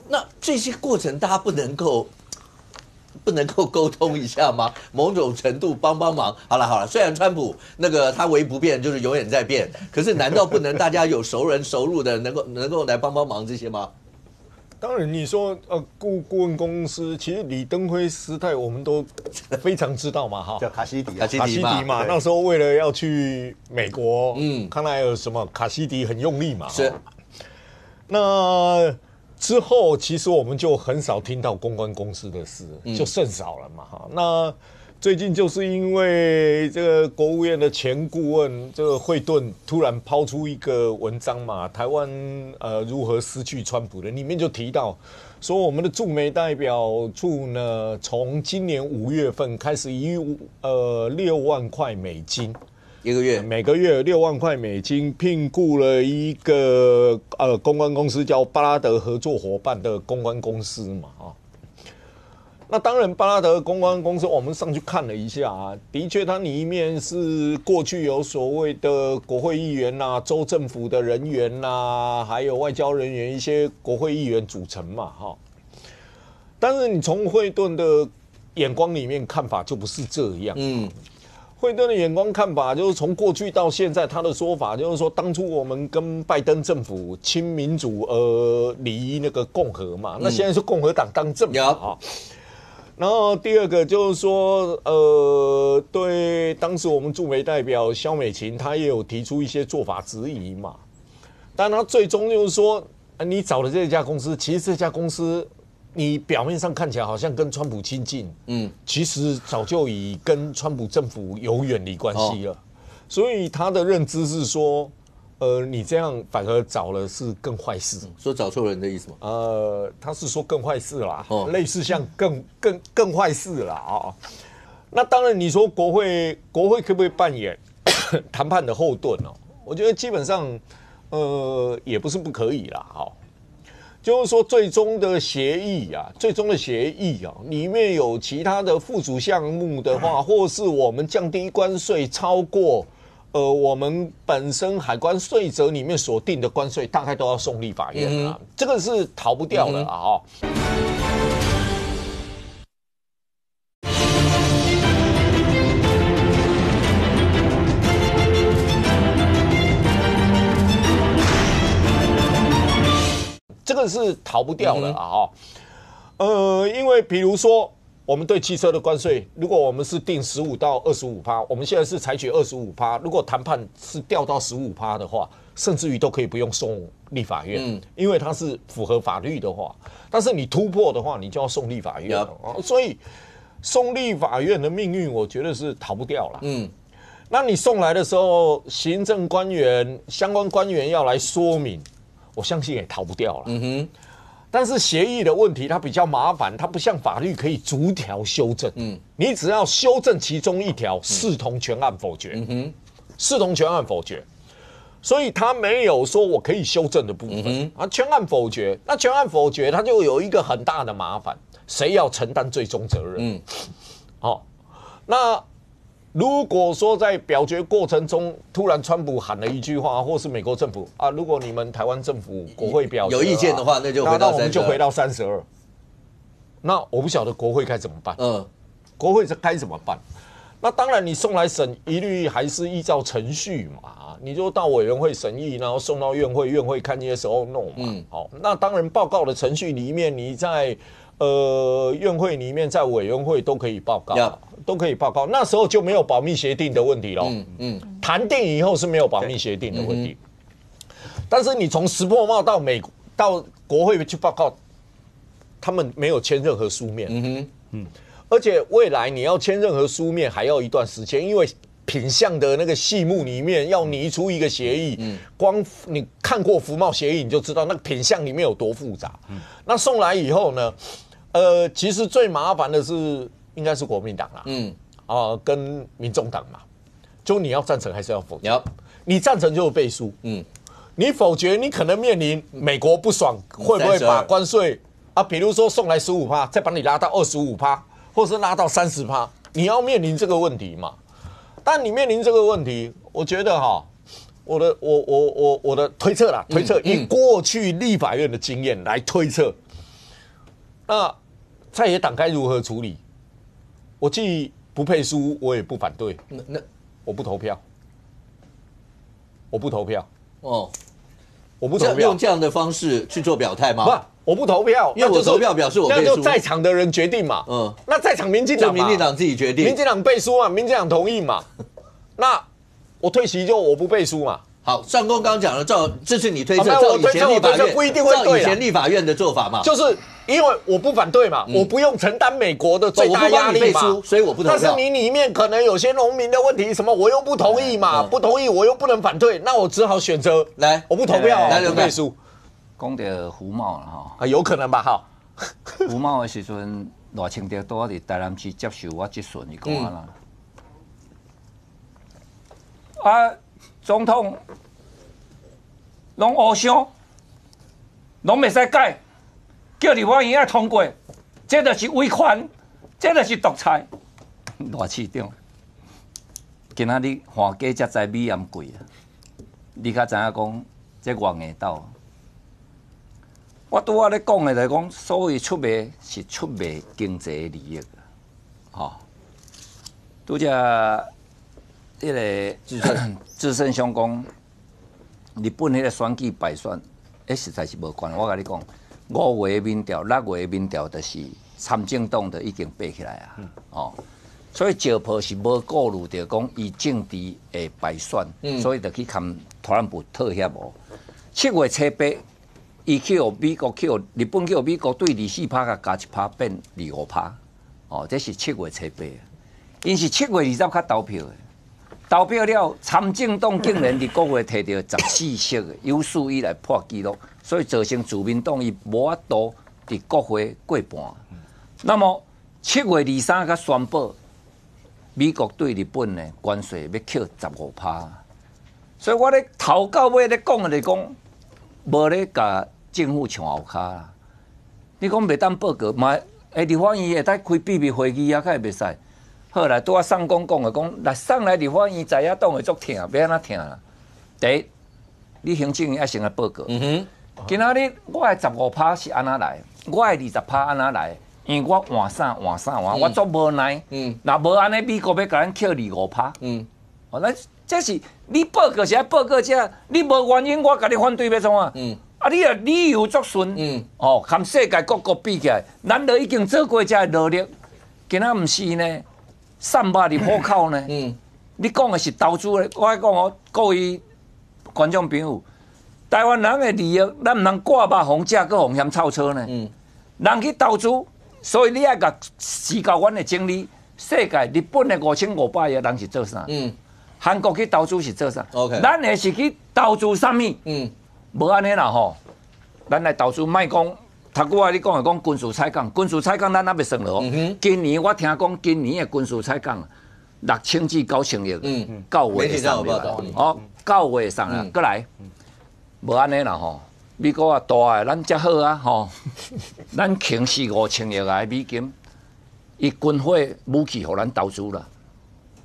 那这些过程大家不能够沟通一下吗？某种程度帮忙。好了，虽然川普那个他唯一不变就是永远在变，可是难道不能大家有熟人熟路的能够来帮忙这些吗？当然，你说顾问公司，其实李登辉时代我们都非常知道嘛，哈，叫卡西迪嘛，那时候为了要去美国，看来有什么卡西迪很用力嘛，是。那之后其实我们就很少听到公关公司的事，就甚少了嘛，哈。那最近就是因为这个国务院的前顾问这个惠顿突然抛出一个文章嘛，台湾如何失去川普的，里面就提到说我们的驻美代表处呢，从今年5月份开始以6万块美金一个月，每个月6万块美金聘雇了一个公关公司叫巴拉德合作伙伴的公关公司嘛，那当然，巴拉德公关公司我们上去看了一下啊，的确，它里面是过去有所谓的国会议员呐、州政府的人员呐，还有外交人员一些国会议员组成嘛，哈。但是你从惠顿的眼光里面看法就不是这样，惠顿的眼光看法就是从过去到现在，他的说法就是说，当初我们跟拜登政府亲民主离那个共和嘛，那现在是共和党当政府啊。然后第二个就是说，对当时我们驻美代表萧美琴，她也有提出一些做法质疑嘛。但她最终就是说，你找的这家公司，其实这家公司你表面上看起来好像跟川普亲近，其实早就已跟川普政府有远离关系了。所以他的认知是说，你这样反而找了是更坏事，说找错人的意思吗？他是说更坏事啦，类似像更坏事啦啊。那当然，你说国会可不可以扮演谈判的后盾哦？我觉得基本上也不是不可以啦，哈。就是说，最终的协议啊，里面有其他的附属项目的话，或是我们降低关税超过我们本身海关税则里面所定的关税，大概都要送立法院啊，这个是逃不掉的啊。这个是逃不掉的啊。因为比如说。我们对汽车的关税，如果我们是定15%到25%，我们现在是采取25%。如果谈判是调到15%的话，甚至于都可以不用送立法院，因为它是符合法律的话。但是你突破的话，你就要送立法院。所以送立法院的命运，我觉得是逃不掉了。那你送来的时候，行政官员、相关官员要来说明，我相信也逃不掉了。但是协议的问题它比较麻烦，它不像法律可以逐条修正。你只要修正其中一条，视同全案否决。视同全案否决，所以他没有说我可以修正的部分啊，全案否决。那全案否决，它就有一个很大的麻烦，谁要承担最终责任？那如果说在表决过程中，突然川普喊了一句话，或是美国政府啊，如果你们台湾政府国会表决有意见的话，那我们就回到32。那我不晓得国会该怎么办。国会该怎么办？那当然，你送来审，一律还是依照程序嘛，你就到委员会审议，然后送到院会，院会看些时候弄嘛。好，那当然报告的程序里面，你在院会里面，在委员会都可以报告。都可以报告，那时候就没有保密协定的问题了。谈定以后是没有保密协定的问题。但是你从石破茂到国会去报告，他们没有签任何书面。而且未来你要签任何书面还要一段时间，因为品项的那个细目里面要拟出一个协议，光你看过服贸协议你就知道那个品项里面有多复杂。那送来以后呢，其实最麻烦的是。应该是国民党啦，跟民众党嘛，就你要赞成还是要否决？你赞成就是背书，你否决你可能面临美国不爽，会不会把关税啊，比如说送来15%，再把你拉到25%，或是拉到30%，你要面临这个问题嘛？但你面临这个问题，我觉得我的推测啦，以过去立法院的经验来推测，那在野党该如何处理？我既不配书，我也不反对。那我不投票，我不投票。我不投票。用这样的方式去做表态吗？不，我不投票，因为我投票表示我背书，那就在场的人决定嘛。那在场民进党自己决定，民进党背书嘛，民进党同意嘛。那我退席就我不背书嘛。好，上公刚讲了，这是你推测，照以前立法院不一定会对，照以前立法院的做法嘛，就是因为我不反对嘛，我不用承担美国的最大压力嘛，所以我不投票。但是你里面可能有些农民的问题，什么我又不同意嘛，不同意我又不能反对，那我只好选择来，我不投票，不背书。讲到胡茂了哈，有可能吧哈。胡茂的时阵，赖清德都伫台南市接受我质询，伊讲啦，总统。拢黑箱，拢袂使改，叫立法院通过，这就是违反，这就是独裁。赖市长，今仔日花价才知米盐贵啊！你较知影讲，这偌硬斗。我拄仔咧讲的就是讲，所谓出卖是出卖经济利益啊！吼，拄则迄个资深商讲。日本迄个选举败选，实在是无关。我甲你讲，5月的民调、6月的民调，就是参政党就已经爬起来啊。所以石破是无顾虑着讲伊政治会败选，所以就去跟特朗普妥协无。7月初8，伊去美国去日本去美国对24%甲加1%变25%，这是7月初8，因是7月20较投票的。投票了，参政党竟然伫国会摕到14席的，有史以来破纪录，所以造成自民党伊无法度伫国会过半。那么7月23日宣布，美国对日本的关税要扣15%，所以我咧头到尾咧讲的就是讲，无咧甲政府抢后骹啦。你讲袂当报告嘛？立法院会当开秘密会议啊，才会袂使。好啦，拄啊上公讲的讲，来上来立法院在野党会足疼，要安怎疼啦？第一，你行政院要先来报告。今仔日我的15%是安怎来？我的20%安怎来？因为我换啥，我足无奈。那无安尼，美国要甲咱扣25%。那这是你报告是爱报告这，你无原因，我甲你反对要创啊？啊，你理由作顺。和世界各国比起来，咱都已经做过这努力，今仔毋是呢？散把入虎口呢？你讲的是投资的，我讲哦，各位观众朋友，台湾人的利益，咱毋通挂肉红价，搁红嫌臭车呢？人去投资，所以你爱甲施教阮的经理，世界日本的5500亿人是做啥？韩国去投资是做啥？咱的是去投资啥物？无安尼啦吼，咱来投资，莫讲。头句话你讲的讲军事采购，军事采购咱还袂算了哦。今年我听讲，今年的军事采购6000至9000亿，到位上了。哦，到位上了，过来，无安尼啦吼。美国啊大个，咱遮好啊吼，咱倾4、5000亿个美金，伊军火武器互咱投资啦，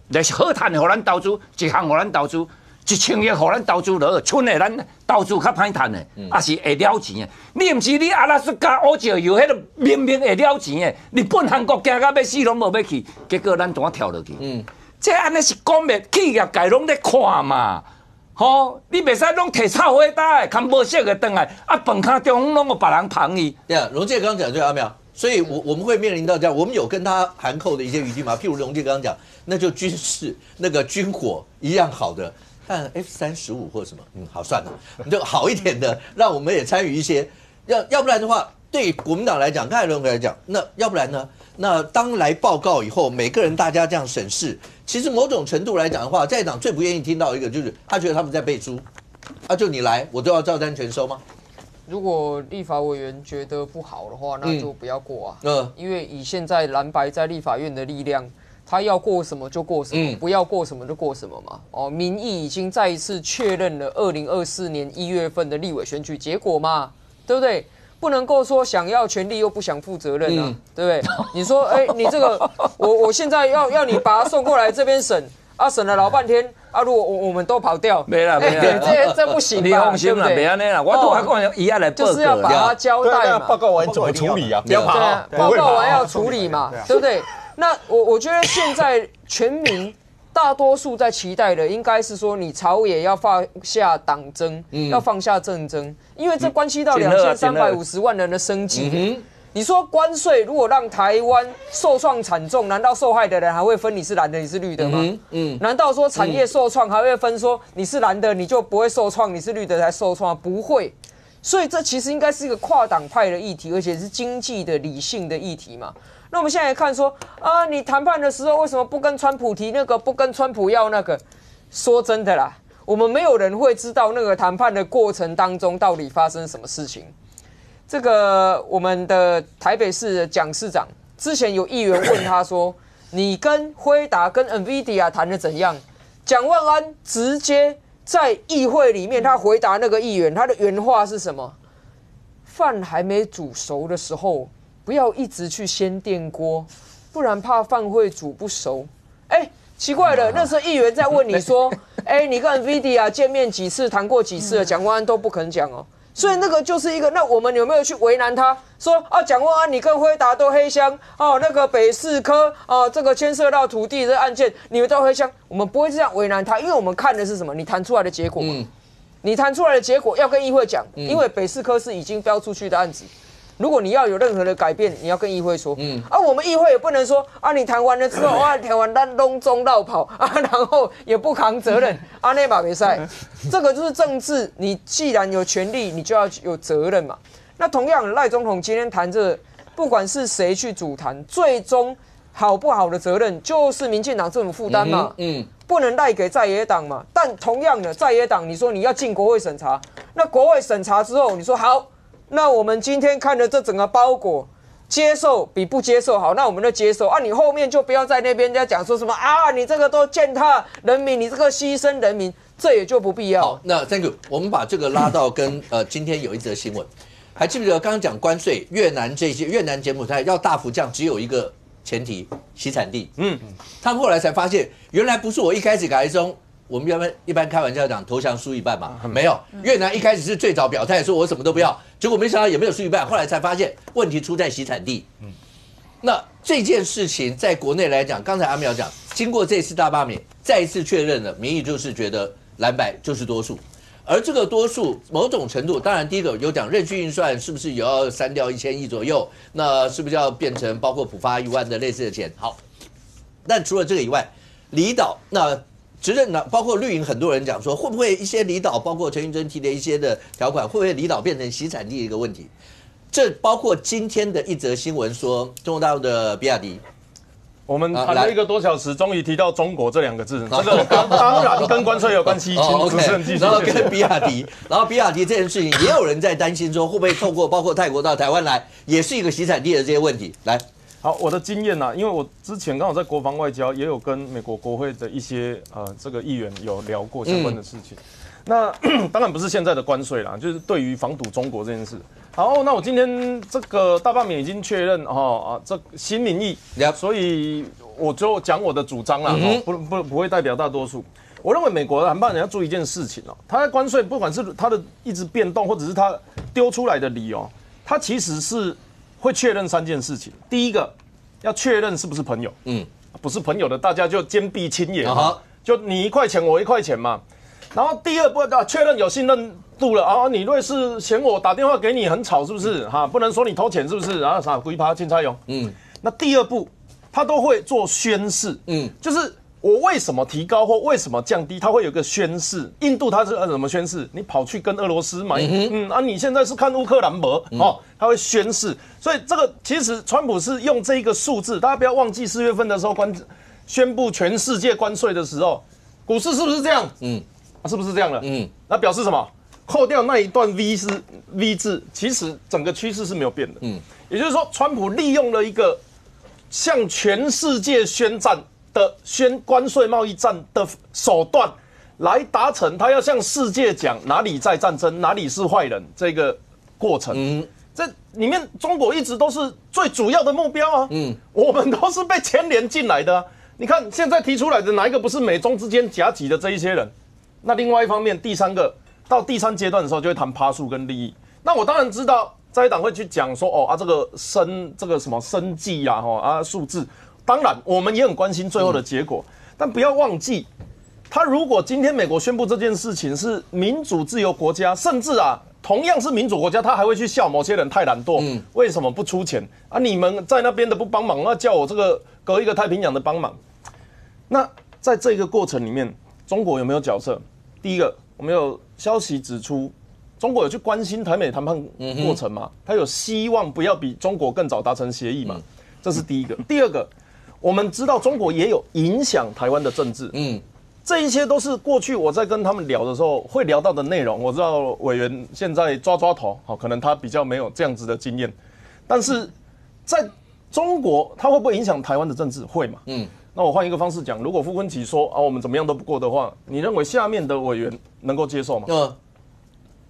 那是好趁的互咱投资，一项互咱投资。1000亿，互咱投资落，剩的咱投资较歹趁的，也是会了钱的。你毋是你阿拉斯加、欧洲有迄个明明会了钱的，日本、韩国惊到要死拢无要去，结果咱怎跳落去？这安尼是讲的企业界拢咧看嘛，吼，你袂使拢摕臭火打的，看无色的转来，啊，饭卡中拢有别人捧伊。对啊，荣介刚刚讲对阿妙，所以我们会面临到这样，我们有跟他含扣的一些余地嘛？譬如荣介刚刚讲，那就军事那个军火一样好的。看 F-35或什么，好算了，就好一点的，让我们也参与一些。要不然的话，对国民党来讲，刚才伦哥来讲，那要不然呢？那当来报告以后，每个人大家这样审视，其实某种程度来讲的话，在党最不愿意听到一个就是他觉得他们在背书，啊，就你来，我都要照单全收吗？如果立法委员觉得不好的话，那就不要过啊。因为以现在蓝白在立法院的力量。他要过什么就过什么，不要过什么就过什么嘛。哦，民意已经再一次确认了2024年1月份的立委选举结果嘛，对不对？不能够说想要权力又不想负责任啊，对不对？你说，你这个，我现在要你把他送过来这边审，啊，审了老半天，啊，如果我们都跑掉，没了，这不行吧？你放心啦，别安尼啦，我都还讲伊要来报告，就是要把它交代嘛。报告完怎么处理啊？不要跑，报告完要处理嘛，对不对？那我觉得现在全民大多数在期待的，应该是说你朝野要放下党争，要放下政争，因为这关系到2350万人的生计。你说关税如果让台湾受创惨重，难道受害的人还会分你是蓝的你是绿的吗？难道说产业受创还会分说你是蓝的你就不会受创，你是绿的才受创？不会。所以这其实应该是一个跨党派的议题，而且是经济的理性的议题嘛。那我们现在来看说啊，你谈判的时候为什么不跟川普提那个，不跟川普要那个？说真的啦，我们没有人会知道那个谈判的过程当中到底发生什么事情。这个我们的台北市的蒋市长之前有议员问他说：“你跟辉达跟 NVIDIA 谈的怎样？”蒋万安直接在议会里面，他回答那个议员，他的原话是什么？饭还没煮熟的时候，不要一直去掀电锅，不然怕饭会煮不熟。奇怪了，那时候议员在问你说，你跟 NVIDIA 见面几次，谈过几次了，蒋万安都不肯讲哦。所以那个就是一个，那我们有没有去为难他？说啊，蒋万安你跟辉达都黑箱哦，那个北市科哦，这个牵涉到土地的案件，你们都黑箱，我们不会这样为难他，因为我们看的是什么？你谈出来的结果嘛。你谈出来的结果要跟议会讲，因为北市科是已经标出去的案子。如果你要有任何的改变，你要跟议会说。我们议会也不能说啊，你谈完了之后啊，谈完咱拢中绕跑啊，然后也不扛责任，啊，那马比赛，这个就是政治。你既然有权利，你就要有责任嘛。那同样，赖总统今天谈这，不管是谁去主谈，最终好不好的责任就是民进党政府负担嘛。不能赖给在野党嘛。但同样的，在野党你说你要进国会审查，那国会审查之后，你说好。那我们今天看的这整个包裹，接受比不接受好，那我们就接受啊！你后面就不要在那边在讲说什么啊，你这个都践踏人民，你这个牺牲人民，这也就不必要。好，那 Thank you， 我们把这个拉到跟今天有一则新闻，还记不记得刚刚讲关税，越南这些越南柬埔寨要大幅降，只有一个前提，洗产地。他们后来才发现，原来不是我一开始改中，我们一般开玩笑讲投降输一半嘛，没有。越南一开始是最早表态说我什么都不要，结果没想到也没有输一半，后来才发现问题出在洗产地。那这件事情在国内来讲，刚才阿苗讲，经过这次大罢免，再一次确认了民意就是觉得蓝白就是多数。而这个多数某种程度，当然第一个有讲任序运算是不是也要删掉1000亿左右？那是不是要变成包括普发1万的类似的钱？好，但除了这个以外，离岛那执政党包括绿营，很多人讲说会不会一些离岛，包括陈玉珍提的一些的条款，会不会离岛变成洗产地的一个问题？这包括今天的一则新闻说，中国大陆的比亚迪。我们谈了1个多小时，终于提到中国这2个字，这个当然跟关税有关系。请主持人继续。然后跟比亚迪，然后比亚迪这件事情，也有人在担心说，会不会透过包括泰国到台湾来，也是一个洗产地的这些问题。来，好，我的经验因为我之前刚好在国防外交也有跟美国国会的一些这个议员有聊过相关的事情。那当然不是现在的关税啦，就是对于防堵中国这件事。好，那我今天这个大罢免已经确认这新民意，所以我就讲我的主张啦，不会代表大多数。我认为美国的谈判人要注意一件事情他在关税不管是他的一直变动，或者是他丢出来的理由，他其实是会确认3件事情。第一个要确认是不是朋友，不是朋友的大家就坚壁清野嘛，就你1块钱我1块钱嘛。然后第二步确认有信任度了你瑞士嫌我打电话给你很吵是不是不能说你偷钱是不是？然后啥规趴钦差用那第二步他都会做宣示就是我为什么提高或为什么降低，他会有个宣示。印度他是怎么宣示？你跑去跟俄罗斯买你现在是看乌克兰没他会宣示。所以这个其实川普是用这个数字，大家不要忘记4月份的时候宣布全世界关税的时候，股市是不是这样？是不是这样了？那表示什么？扣掉那一段 V 字，其实整个趋势是没有变的。也就是说，川普利用了一个向全世界宣关税贸易战的手段，来达成他要向世界讲哪里在战争，哪里是坏人这个过程。这里面中国一直都是最主要的目标我们都是被牵连进来的你看现在提出来的哪一个不是美中之间夹击的这一些人？那另外一方面，第3个到第3阶段的时候，就会谈趴数跟利益。那我当然知道在野党会去讲说，这个什么生计数字。当然，我们也很关心最后的结果，但不要忘记，他如果今天美国宣布这件事情是民主自由国家，甚至同样是民主国家，他还会去笑某些人太懒惰，为什么不出钱你们在那边的不帮忙，那叫我这个隔一个太平洋的帮忙。那在这个过程里面，中国有没有角色？第一个，我们有消息指出，中国有去关心台美谈判过程嘛？他有希望不要比中国更早达成协议嘛？这是第一个。第二个，我们知道中国也有影响台湾的政治，这一些都是过去我在跟他们聊的时候会聊到的内容。我知道委员现在抓头，可能他比较没有这样子的经验，但是在中国，他会不会影响台湾的政治？会嘛？那我换一个方式讲，如果傅昆萁说我们怎么样都不过的话，你认为下面的委员能够接受吗？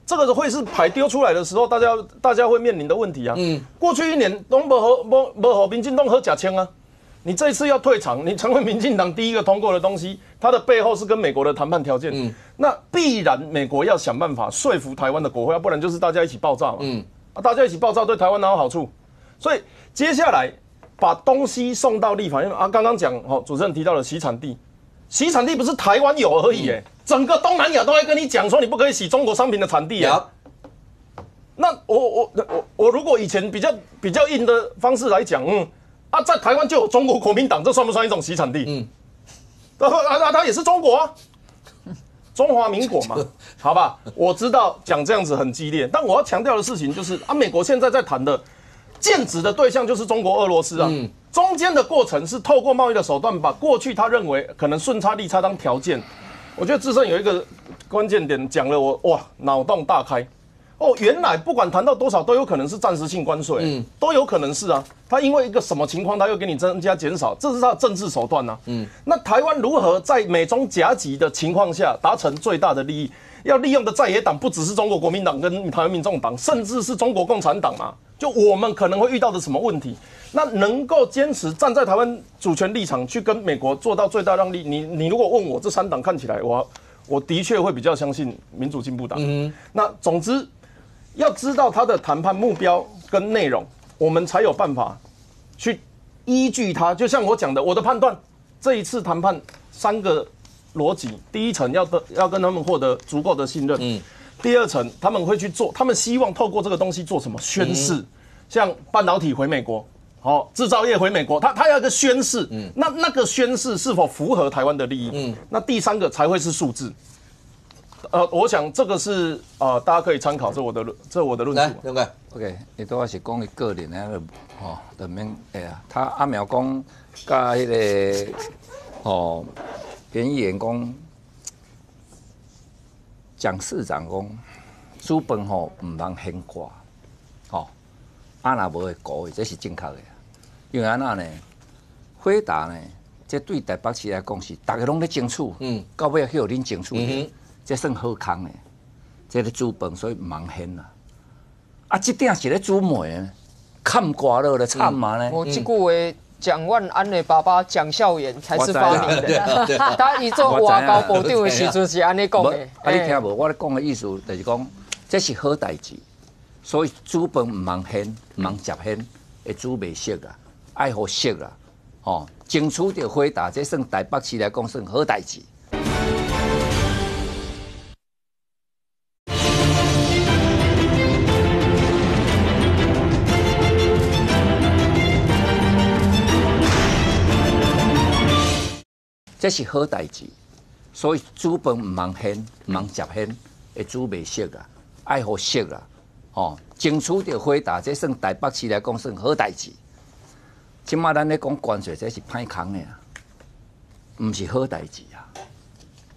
这个会是牌丢出来的时候，大家会面临的问题过去1年都没和民进党合假签你这一次要退场，你成为民进党第一个通过的东西，它的背后是跟美国的谈判条件。那必然美国要想办法说服台湾的国会，要不然就是大家一起爆炸嘛。大家一起爆炸对台湾哪有好处？所以接下来把东西送到立法院刚刚讲主持人提到了洗产地，洗产地不是台湾有而已整个东南亚都会跟你讲说你不可以洗中国商品的产地那我如果以前比较硬的方式来讲在台湾就有中国国民党，这算不算一种洗产地？它也是中国中华民国嘛，好吧？我知道讲这样子很激烈，但我要强调的事情就是美国现在在谈的剑指的对象就是中国、俄罗斯中间的过程是透过贸易的手段，把过去他认为可能顺差利差当条件。我觉得智胜有一个关键点讲了我脑洞大开原来不管谈到多少都有可能是暂时性关税都有可能是他因为一个什么情况他又给你增加减少，这是他的政治手段那台湾如何在美中夹击的情况下达成最大的利益？要利用的在野党不只是中国国民党跟台湾民众党，甚至是中国共产党就我们可能会遇到的什么问题。那能够坚持站在台湾主权立场去跟美国做到最大让利，你如果问我这3党看起来，我的确会比较相信民主进步党。那总之要知道他的谈判目标跟内容，我们才有办法去依据它。就像我讲的，我的判断，这一次谈判3个逻辑：第一层要跟他们获得足够的信任；第二层他们会去做，他们希望透过这个东西做什么宣示，像半导体回美国。好，制造业回美国，他要一个宣示，那个宣示是否符合台湾的利益？那第3个才会是数字。我想这个是大家可以参考，这我的论述。对不对 ？OK， 你都是讲你个人那个的免他阿苗讲甲迄个连议员讲，蒋市长讲，资本唔通牵挂，若无会高的，这是正确的。因为安那呢，辉达呢，这对台北市来讲是大家拢咧争取，到尾去互恁争取，这算好康的，这个资本所以唔通掀啦。这点是咧主媒呢，看挂了咧惨嘛呢。我这句话，蒋万安的爸爸蒋孝严才是发明的，他伊做外交部长的时阵是安尼讲的。你听无？我咧讲的意思就是讲，这是好代志，所以资本唔通掀，唔通接掀，会煮袂熟啦。爱好熟啦，争取着回答，这算台北市来讲算好代志。这是好代志，所以资本唔通掀，唔通接掀，会煮袂熟啦，爱好熟啦，争取着回答，这算台北市来讲算好代志。即马咱咧讲关税，这是歹空的啊，唔是好代志啊。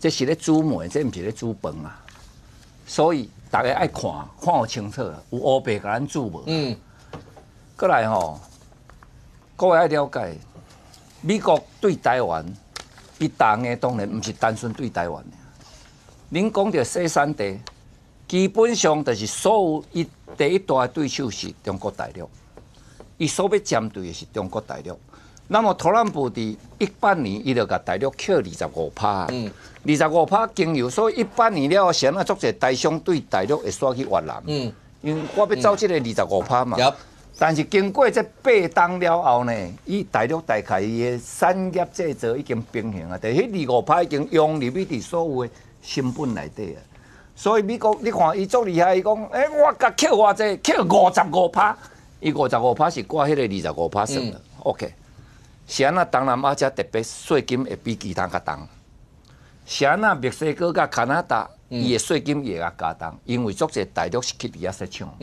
这是咧煮糜，这唔是咧煮饭啊。所以大家爱看好清楚啦，有乌白甲咱煮无？过来各位爱了解，美国对台湾，伊打的当然唔是单纯对台湾的。恁讲到西三地，基本上就是所有伊第一大对手是中国大陆。伊所要针对的是中国大陆。那么特朗普伫18年，伊就甲大陆扣25%。25%经由，所以18年了后，现在足侪台商对大陆会选去越南。因为我要走这个25%嘛。但是经过这8冬了后呢，伊大陆大概伊的产业制造已经平衡啊，但是25%已经用入去伫所有的成本内底啊。所以美国你看伊足厉害，伊讲，我甲扣偌济，扣55%。伊55%是挂迄个25%算了 ，OK。是安那东南亚才特别税金会比其他较重。是安那墨西哥甲加拿大，伊的税金也会加重，因为足侪大陆是去伫遐赊抢。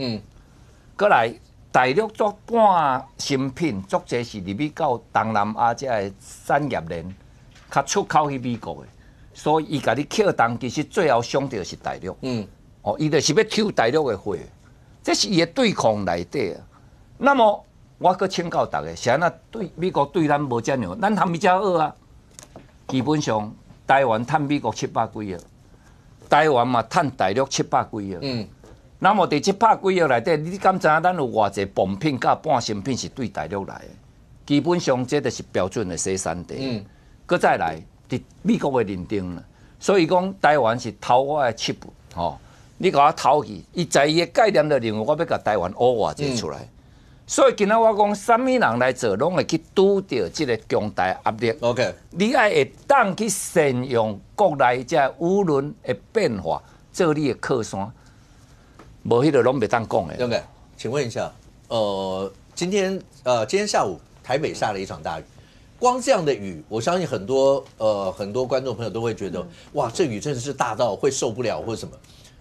过来大陆做半芯片，足侪是入去到东南亚这的产业链，较出口去美国的，所以伊甲你扣动，其实最后伤到是大陆。伊就是要抽大陆的货，这是伊的对抗内底啊。那么，我阁请教大家，是安那对美国对咱无遮样，咱谈比较好啊。基本上，台湾趁美国700几亿，台湾嘛趁大陆700几亿。那么伫700几亿内底，你敢知影咱有偌济bom品甲半芯片是对大陆来的？基本上，这就是标准的生产地。搁再来，伫美国的认定了，所以讲台湾是偷我的chip，你甲我偷去，伊在伊的概念就认为我要甲台湾挖偌济出来。所以今仔我讲，什么人来做，拢会去拄到这个强大压力。OK， 你爱会当去善用国内这舆论的变化，做你的靠山，无迄个拢袂当讲的。OK， 请问一下，今天下午台北下了一场大雨，光这样的雨，我相信很多观众朋友都会觉得，哇，这雨真的是大到会受不了或什么。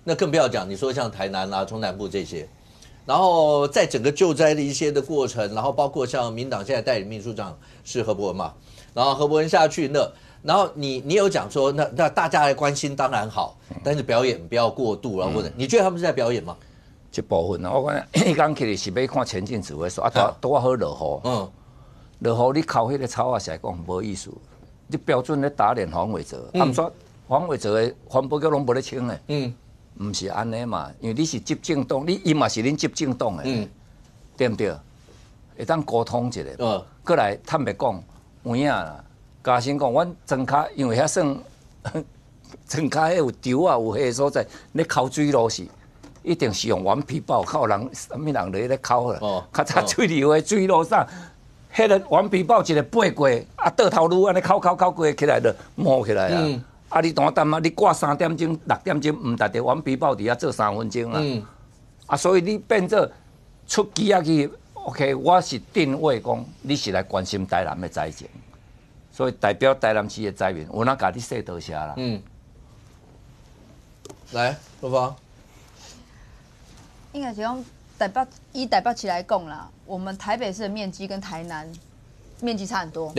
那更不要讲，你说像台南啊、中南部这些。然后在整个救灾的一些的过程，然后包括像民党现在代理秘书长是何伯文嘛，然后何伯文下去然后你有讲说那大家来关心当然好，但是表演不要过度了，或者你觉得他们是在表演吗？这部分啊，我讲伊讲起来是要看前进指挥所多好落雨，落雨你靠迄个草啊，是来讲无意思，你标准咧打脸黄伟哲，他们说黄伟哲的环保局拢无咧清的，唔是安尼嘛，因为你是执政党，伊嘛是恁执政党的，对对不对？会当沟通一下。过来坦白讲，有影啦。嘉兴讲，阮庄卡因为遐算庄卡迄有潮啊，有迄所在，咧抠水路是一定是用顽皮包，靠人啥物人咧抠啦。较早水里的水路上，迄个顽皮包一个爬过，啊倒头路安尼抠过起来就磨起来啊。啊，你等啊，你挂3点钟、6点钟，唔达得顽皮包伫遐做3分钟啊。啊，所以你变做出机啊去 ，OK， 我是定位讲你是来关心台南的灾情。所以代表台南市的灾民，我哪甲你说多谢啦。来，陆芳，应该是讲台北市来讲啦，我们台北市的面积跟台南面积差很多。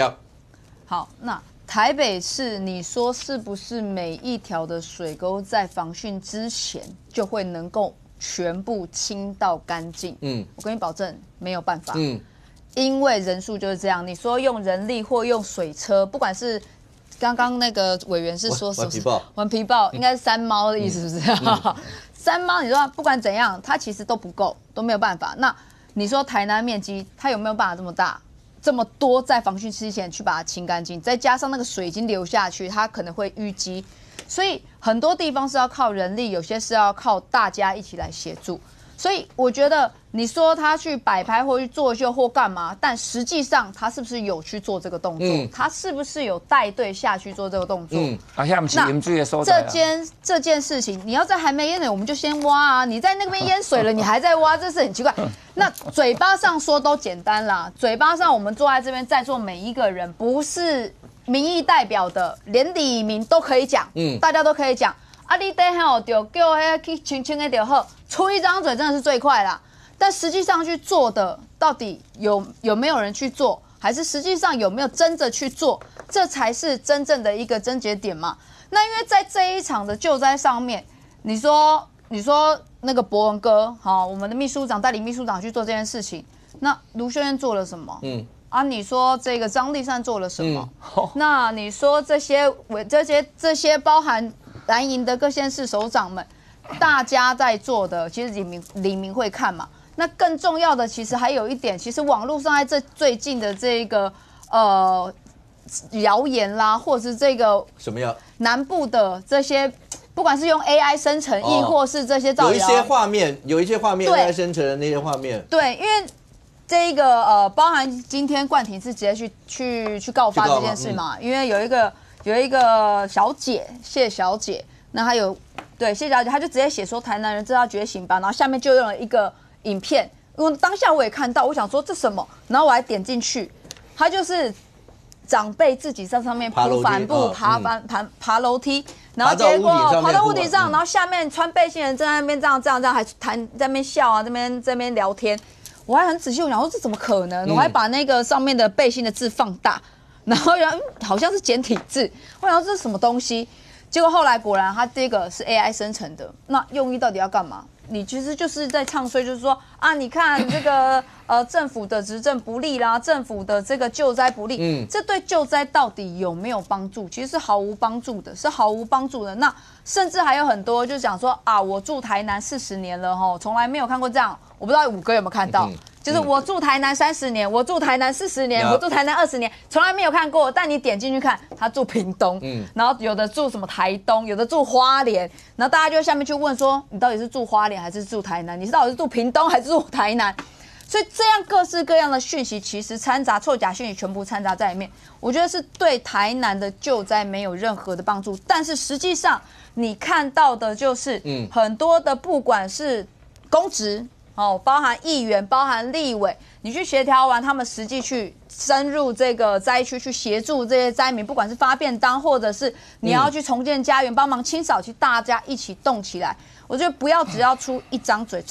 好，那台北市，你说是不是每一条的水沟在防汛之前就会能够全部清到干净？我跟你保证没有办法。因为人数就是这样，你说用人力或用水车，不管是刚刚那个委员是说什么顽皮豹，应该是3猫的意思，是不是？3猫，你说不管怎样，它其实都不够，都没有办法。那你说台南面积，它有没有办法这么大、这么多，在防汛之前去把它清干净？再加上那个水已经流下去，它可能会淤积，所以很多地方是要靠人力，有些是要靠大家一起来协助。所以我觉得你说他去摆拍或去作秀或干嘛，但实际上他是不是有去做这个动作？他是不是有带队下去做这个动作？这件事情，你要在还没淹水，我们就先挖啊！你在那边淹水了，你还在挖，这是很奇怪。那嘴巴上说都简单啦，嘴巴上我们坐在这边在座每一个人，不是民意代表的，连李明都可以讲，大家都可以讲。啊，你得吼就叫迄去清清的就好，出一张嘴真的是最快啦。但实际上去做的，到底有没有人去做，还是实际上有没有真的去做，这才是真正的一个症结点嘛。那因为在这一场的救灾上面，你说那个博文哥，好，我们的秘书长代理秘书长去做这件事情，那卢秀燕做了什么？你说这个张立善做了什么？那你说这些包含蓝营的各县市首长们，大家在做的，其实李明会看嘛。那更重要的，其实还有一点，其实网络上在最近的这个谣言啦，或者是这个什么样南部的这些，不管是用 AI 生成，亦或是这些造谣，有一些画面 AI 生成的那些画面，对，因为这一个包含今天冠廷是直接去告发这件事嘛，因为有一个小姐谢小姐，那她谢小姐，她就直接写说台南人知道觉醒吧，然后下面就用了一个影片，因为当下我也看到，我想说这什么，然后我还点进去，她就是长辈自己在上面铺帆布爬楼梯，然后结果跑到屋顶上，然后下面穿背心的人正在那边这样还在那边笑啊，这边聊天，我还很仔细，我想说这怎么可能？我还把那个上面的背心的字放大。然后好像是简体字，我想这是什么东西？结果后来果然，它这个是 AI 生成的。那用意到底要干嘛？你其实就是在唱衰，就是说啊，你看这个政府的执政不力啦，政府的这个救灾不力，这对救灾到底有没有帮助？其实是毫无帮助的，那甚至还有很多就讲说啊，我住台南40年了吼，从来没有看过这样，我不知道5哥有没有看到。就是我住台南30年，我住台南40年，我住台南20年，从来没有看过。但你点进去看，他住屏东，然后有的住什么台东，有的住花莲，然后大家就下面去问说，你到底是住花莲还是住台南？你到底是住屏东还是住台南？所以这样各式各样的讯息，其实掺杂臭假讯息全部掺杂在里面，我觉得是对台南的救灾没有任何的帮助。但是实际上你看到的就是很多的，不管是公职。包含议员，包含立委，你去协调完，他们实际去深入这个灾区去协助这些灾民，不管是发便当，或者是你要去重建家园，帮忙清扫，其实大家一起动起来。我觉得不要只要出一张嘴，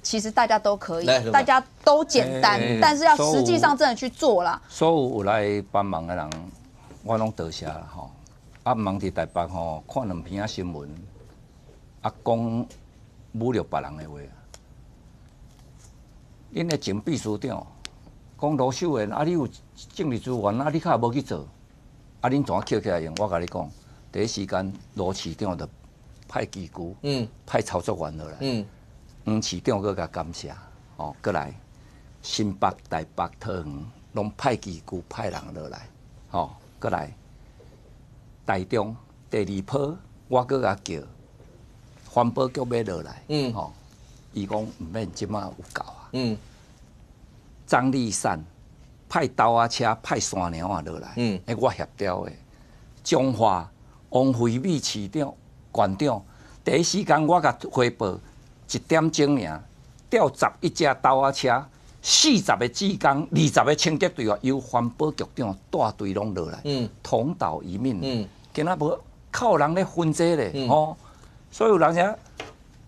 其实大家都可以，大家都简单，但是要实际上真的去做啦。所有来帮忙的人，我拢多谢啦吼。啊，忙伫台北吼，看2篇新闻，讲侮辱别人的话。恁的前秘书长讲罗秀燕，你有政治资源，你较无去做，恁怎捡起来用？我甲你讲，第一时间罗市长就派机构，派操作员落来，黄市长搁甲感谢，哦，过来新北、台北、桃园拢派机构派人落来，哦，过来台中第二波，我搁甲叫环保局要落来，哦，伊讲毋免即马有够啊，张立善派刀仔车派山鸟啊落来，我协调的，中华王惠美市长县长第一时间我甲汇报1点钟尔。调11只刀仔车，40个职工，20个清洁队员，由环保局长带队拢落来，同岛一命，今仔无靠人咧分这咧，吼，所以有人讲，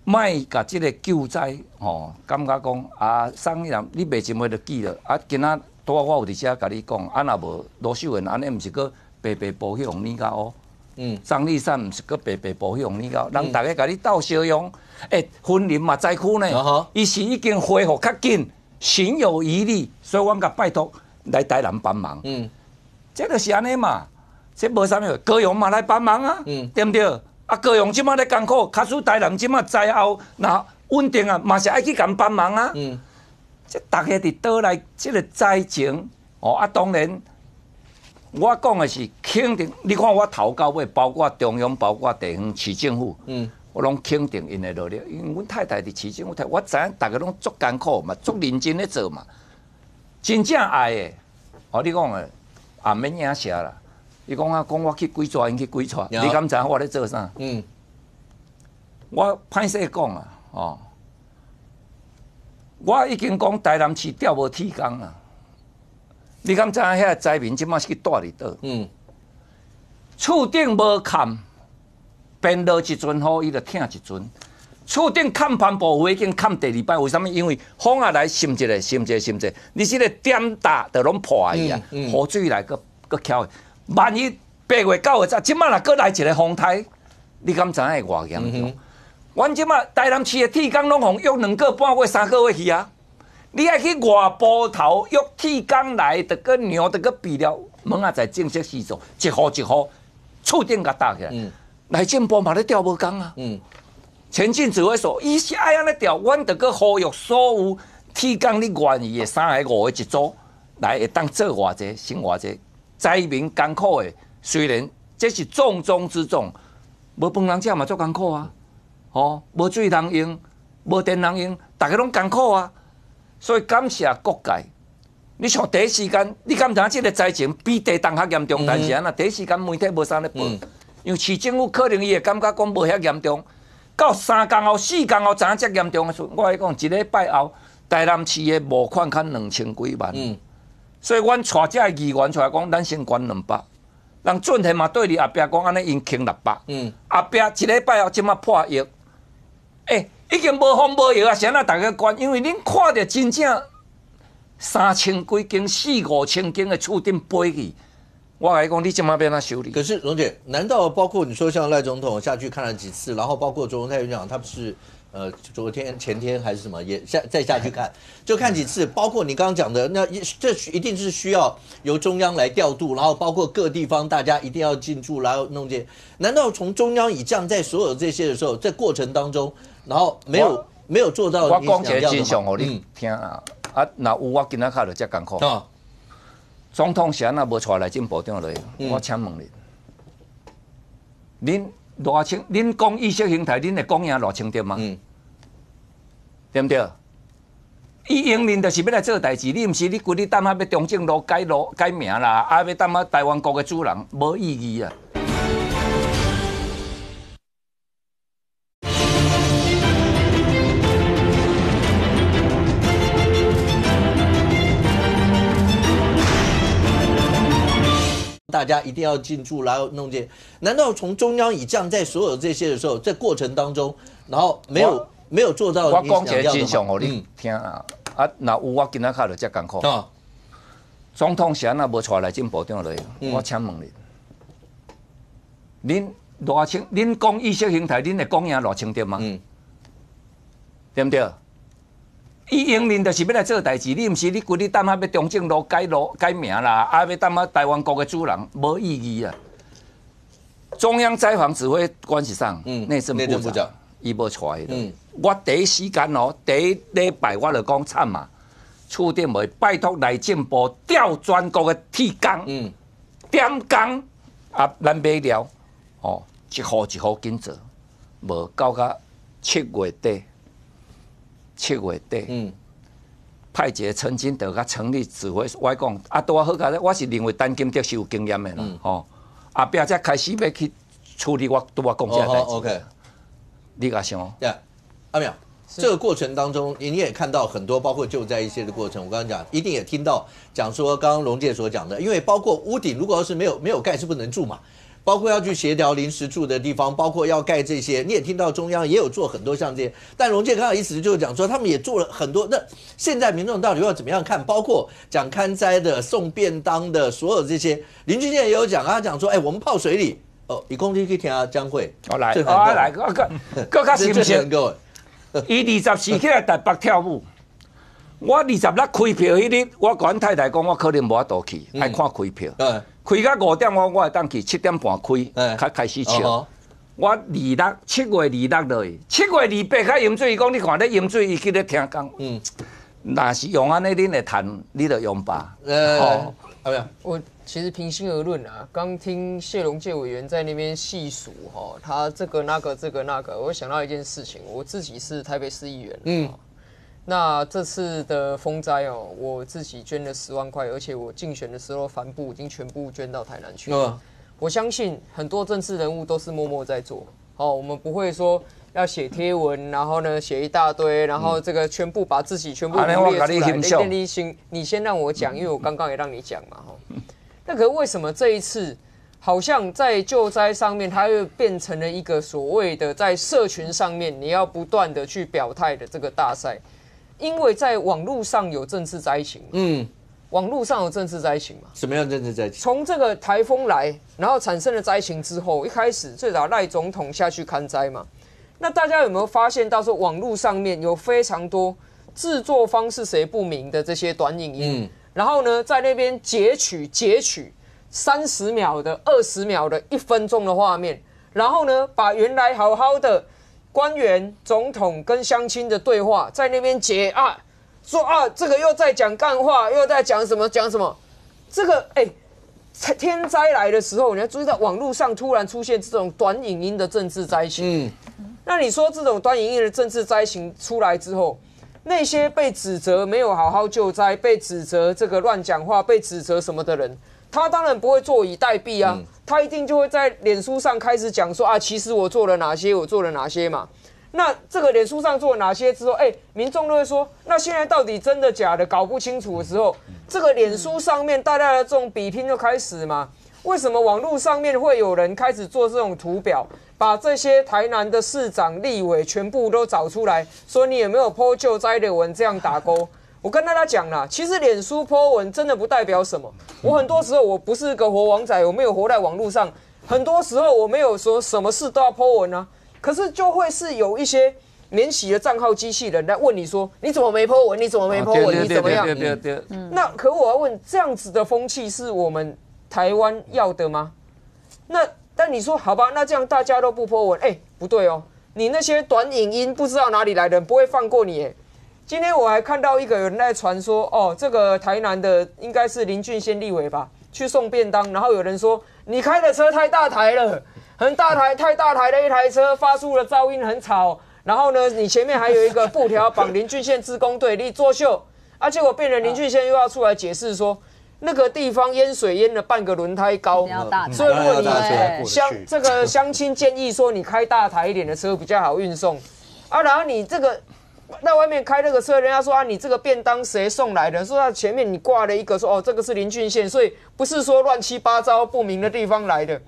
卖甲即个救灾，吼，感觉讲啊，送人你袂真话就记了，啊，今仔拄我有伫遮甲你讲，啊，若无罗秀文安尼，毋是个白白保去红泥胶哦。张立善毋是个白白保去红泥胶，人大家甲你斗相用。分林嘛灾区呢，伊是已经恢复较紧，心有余力，所以我甲拜托来台南帮忙。这就是安尼嘛，这无啥物，高雄嘛来帮忙啊，对不对？啊，高雄即马咧艰苦，卡使台南即马灾后那稳定啊，嘛是爱去甲帮忙啊。这大家伫倒来，这个灾情哦啊，当然。我讲的是肯定，你看我头到尾，包括中央，包括地方市政府，我拢肯定因的努力。因为阮太太伫市政府，我知影大家拢足艰苦嘛，足认真咧做嘛，真正爱的。哦，你讲的也免影射啦。你讲啊，讲我去几撮，因去几撮，你敢知影我咧做啥？我歹势讲啊，哦，我已经讲台南市调无铁工啊。你敢知影遐灾民即马是去住伫倒？厝顶无冚，便落一阵雨，伊就疼一阵。厝顶冚帆布已经冚第2摆，为什么？因为风啊来渗一个，你即个点打就拢破去啊，雨水来个翘。万一8月9月即马若搁来一个风台，你敢知影会偌严重？阮即马台南市的铁工拢互约2个半月、3个月去啊！你爱去外埔头约铁工来，得个牛得个比了，门啊在正式施作，一户一户厝顶甲搭起来。内政部嘛咧调无工啊。前进指挥所，伊是爱安尼调，阮得个呼吁所有铁工你愿意的3个5个一组来会当做偌济，省偌济，灾民艰苦的，虽然这是重中之重，无饭通食嘛足艰苦啊。哦，无水通用，无电通用，大家拢艰苦啊。所以感谢各界，你像第一时间，你敢知影这个灾情比地震较严重？但是啊，第一时间媒体无啥咧报，因为市政府可能伊会感觉讲无遐严重，到3天后、4天后，知影遮严重的时候，我来讲1礼拜后，台南市的募款较2000几万，所以阮带这议员出来讲，咱先捐200，人准天嘛对你后壁讲安尼，因倾600，后壁1礼拜后即马破亿，已经无风无药啊！谁啊大家关？因为恁看到真正3000几间、4、5千间的厝顶飞去，我来讲，你怎么变他修理？可是蓉姐，难道包括你说像赖总统下去看了几次，然后包括卓荣泰院长，他不是昨天、前天还是什么也再下去看，就看几次？包括你刚刚讲的，那这一定是需要由中央来调度，然后包括各地方大家一定要进驻，然后弄这些。难道从中央以降在所有这些的时候，在过程当中？然后没有做到。我讲一个真相，互你听啊！若有我今仔卡就遮艰苦。总统是安那无带内政部长来，我请问你，恁偌清？恁讲意识形态，恁会讲赢偌清点吗？对不对？伊营人就是要来做代志，你毋是你规日等下要中正路改名啦，啊要等下台湾国的主人，无意义啊！大家一定要进驻，然后弄这些。难道从中央以降在所有这些的时候，在过程当中，然后没有做到？我讲一个真相，互你听啊！若有我今仔卡就遮艰苦。总统是安那无带内政部长来，我请问你，恁偌清？恁讲意识形态，恁会讲赢偌清点吗？对不对？伊营人就是要来做代志，你毋是你规日等下要中正路改名啦，啊要等下台湾国的主人，无意义啊！中央灾防指挥官是上内政部长，伊无带的，我第一时间哦，第一礼拜我就讲惨嘛，厝顶袂拜托内政部调全国的铁工，点工啊，咱买了哦，一户一户紧做，无到7月底，7月底，派一个陈金德甲成立指挥，我讲啊，拄啊好个，我是认为陈金德是有经验的啦，吼，后壁才开始要去处理我拄啊讲这代志。OK， 你甲想？对，阿淼，这个过程当中，你也看到很多，包括救灾一些的过程。我刚刚讲，一定也听到讲说，刚刚龙介所讲的，因为包括屋顶，如果要是没有盖，是不能住嘛。包括要去协调临时住的地方，包括要盖这些，你也听到中央也有做很多像这些。但龙介刚刚意思就是讲说，他们也做了很多。那现在民众到底要怎么样看？包括讲勘灾的、送便当的，所有这些，林俊宪也有讲啊，讲说，我们泡水里。以公你去听啊，江蕙。来，更较深切。伊24起来台北跳舞，我26开票迄日，我跟阮太太讲，我可能无法度去，爱看开票。开到5点，我会当去7点半开，开始笑。我7月26落去，7月28较淹水，伊讲你看咧淹水，伊去咧听讲。若是用安尼，恁会谈，你就用吧。好没有？我其实平心而论啊，刚听谢龙介委员在那边细数他这个那个，我想到一件事情，我自己是台北市议员，那这次的风灾我自己捐了10万块，而且我竞选的时候帆布已经全部捐到台南去。我相信很多政治人物都是默默在做，我们不会说要写贴文，然后呢写一大堆，然后这个全部把自己全部罗列出来。你先让我讲，因为我刚刚也让你讲嘛，那可是为什么这一次好像在救灾上面，它又变成了一个所谓的在社群上面你要不断的去表态的这个大赛？因为在网络上有政治灾情，网络上有政治灾情嘛？什么样的政治灾情？从这个台风来，然后产生了灾情之后，一开始最早赖总统下去勘灾嘛。那大家有没有发现到说，网络上面有非常多制作方是谁不明的这些短影音，然后呢，在那边截取30秒的、20秒的、1分钟的画面，然后呢，把原来好好的官员、总统跟乡亲的对话，在那边截啊，说啊，这个又在讲干话，又在讲什么，这个天灾来的时候，你要注意到网络上突然出现这种短影音的政治灾情。那你说这种短影音的政治灾情出来之后，那些被指责没有好好救灾、被指责这个乱讲话、被指责什么的人，他当然不会坐以待毙啊，他一定就会在脸书上开始讲说啊，其实我做了哪些嘛。那这个脸书上做了哪些之后，民众都会说，那现在到底真的假的搞不清楚的时候，这个脸书上面大家的这种比拼就开始嘛。为什么网络上面会有人开始做这种图表，把这些台南的市长、立委全部都找出来，说你有没有 po 救灾的文，这样打勾？我跟大家讲啦，其实脸书 po 文真的不代表什么。我很多时候我不是个活王仔，我没有活在网络上，很多时候我没有说什么事都要 po 文啊。可是就会是有一些免洗的账号机器人来问你说，你怎么没 po 文？你怎么没 po 文？你怎么样？那可我要问，这样子的风气是我们台湾要的吗？但你说好吧，那这样大家都不 po 文，不对哦，你那些短影音不知道哪里来的人不会放过你。今天我还看到一个人在传说，这个台南的应该是林俊宪立委吧，去送便当，然后有人说你开的车太大台了，太大台的一台车，发出了噪音很吵，然后呢，你前面还有一个布条绑林俊宪志工队，你作秀啊，结果变成林俊宪又要出来解释说。那个地方淹水淹了半个轮胎高，所以如果你这个乡亲建议说你开大台一点的车比较好运送啊，然后你这个在外面开那个车，人家说啊你这个便当谁送来的？说他前面你挂了一个说这个是林俊宪，所以不是说乱七八糟不明的地方来的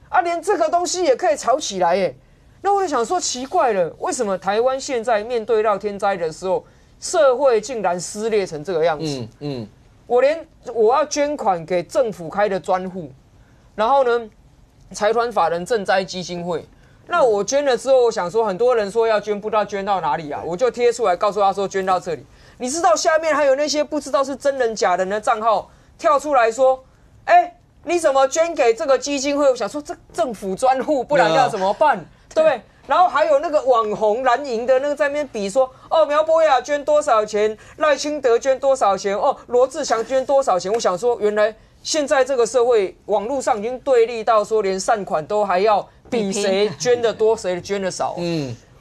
啊，连这个东西也可以吵起来耶。那我就想说奇怪了，为什么台湾现在面对到天灾的时候，社会竟然撕裂成这个样子？我要捐款给政府开的专户，然后呢，财团法人赈灾基金会。那我捐了之后，我想说，很多人说要捐，不知道捐到哪里啊，我就贴出来告诉他说捐到这里。你知道下面还有那些不知道是真人假人的账号跳出来说，你怎么捐给这个基金会？我想说这政府专户，不然要怎么办？对不对？然后还有那个网红蓝营的那个在那边比说，哦，苗博雅捐多少钱，赖清德捐多少钱，哦，罗志祥捐多少钱。我想说，原来现在这个社会网络上已经对立到说，连善款都还要比谁捐的多，谁捐的少。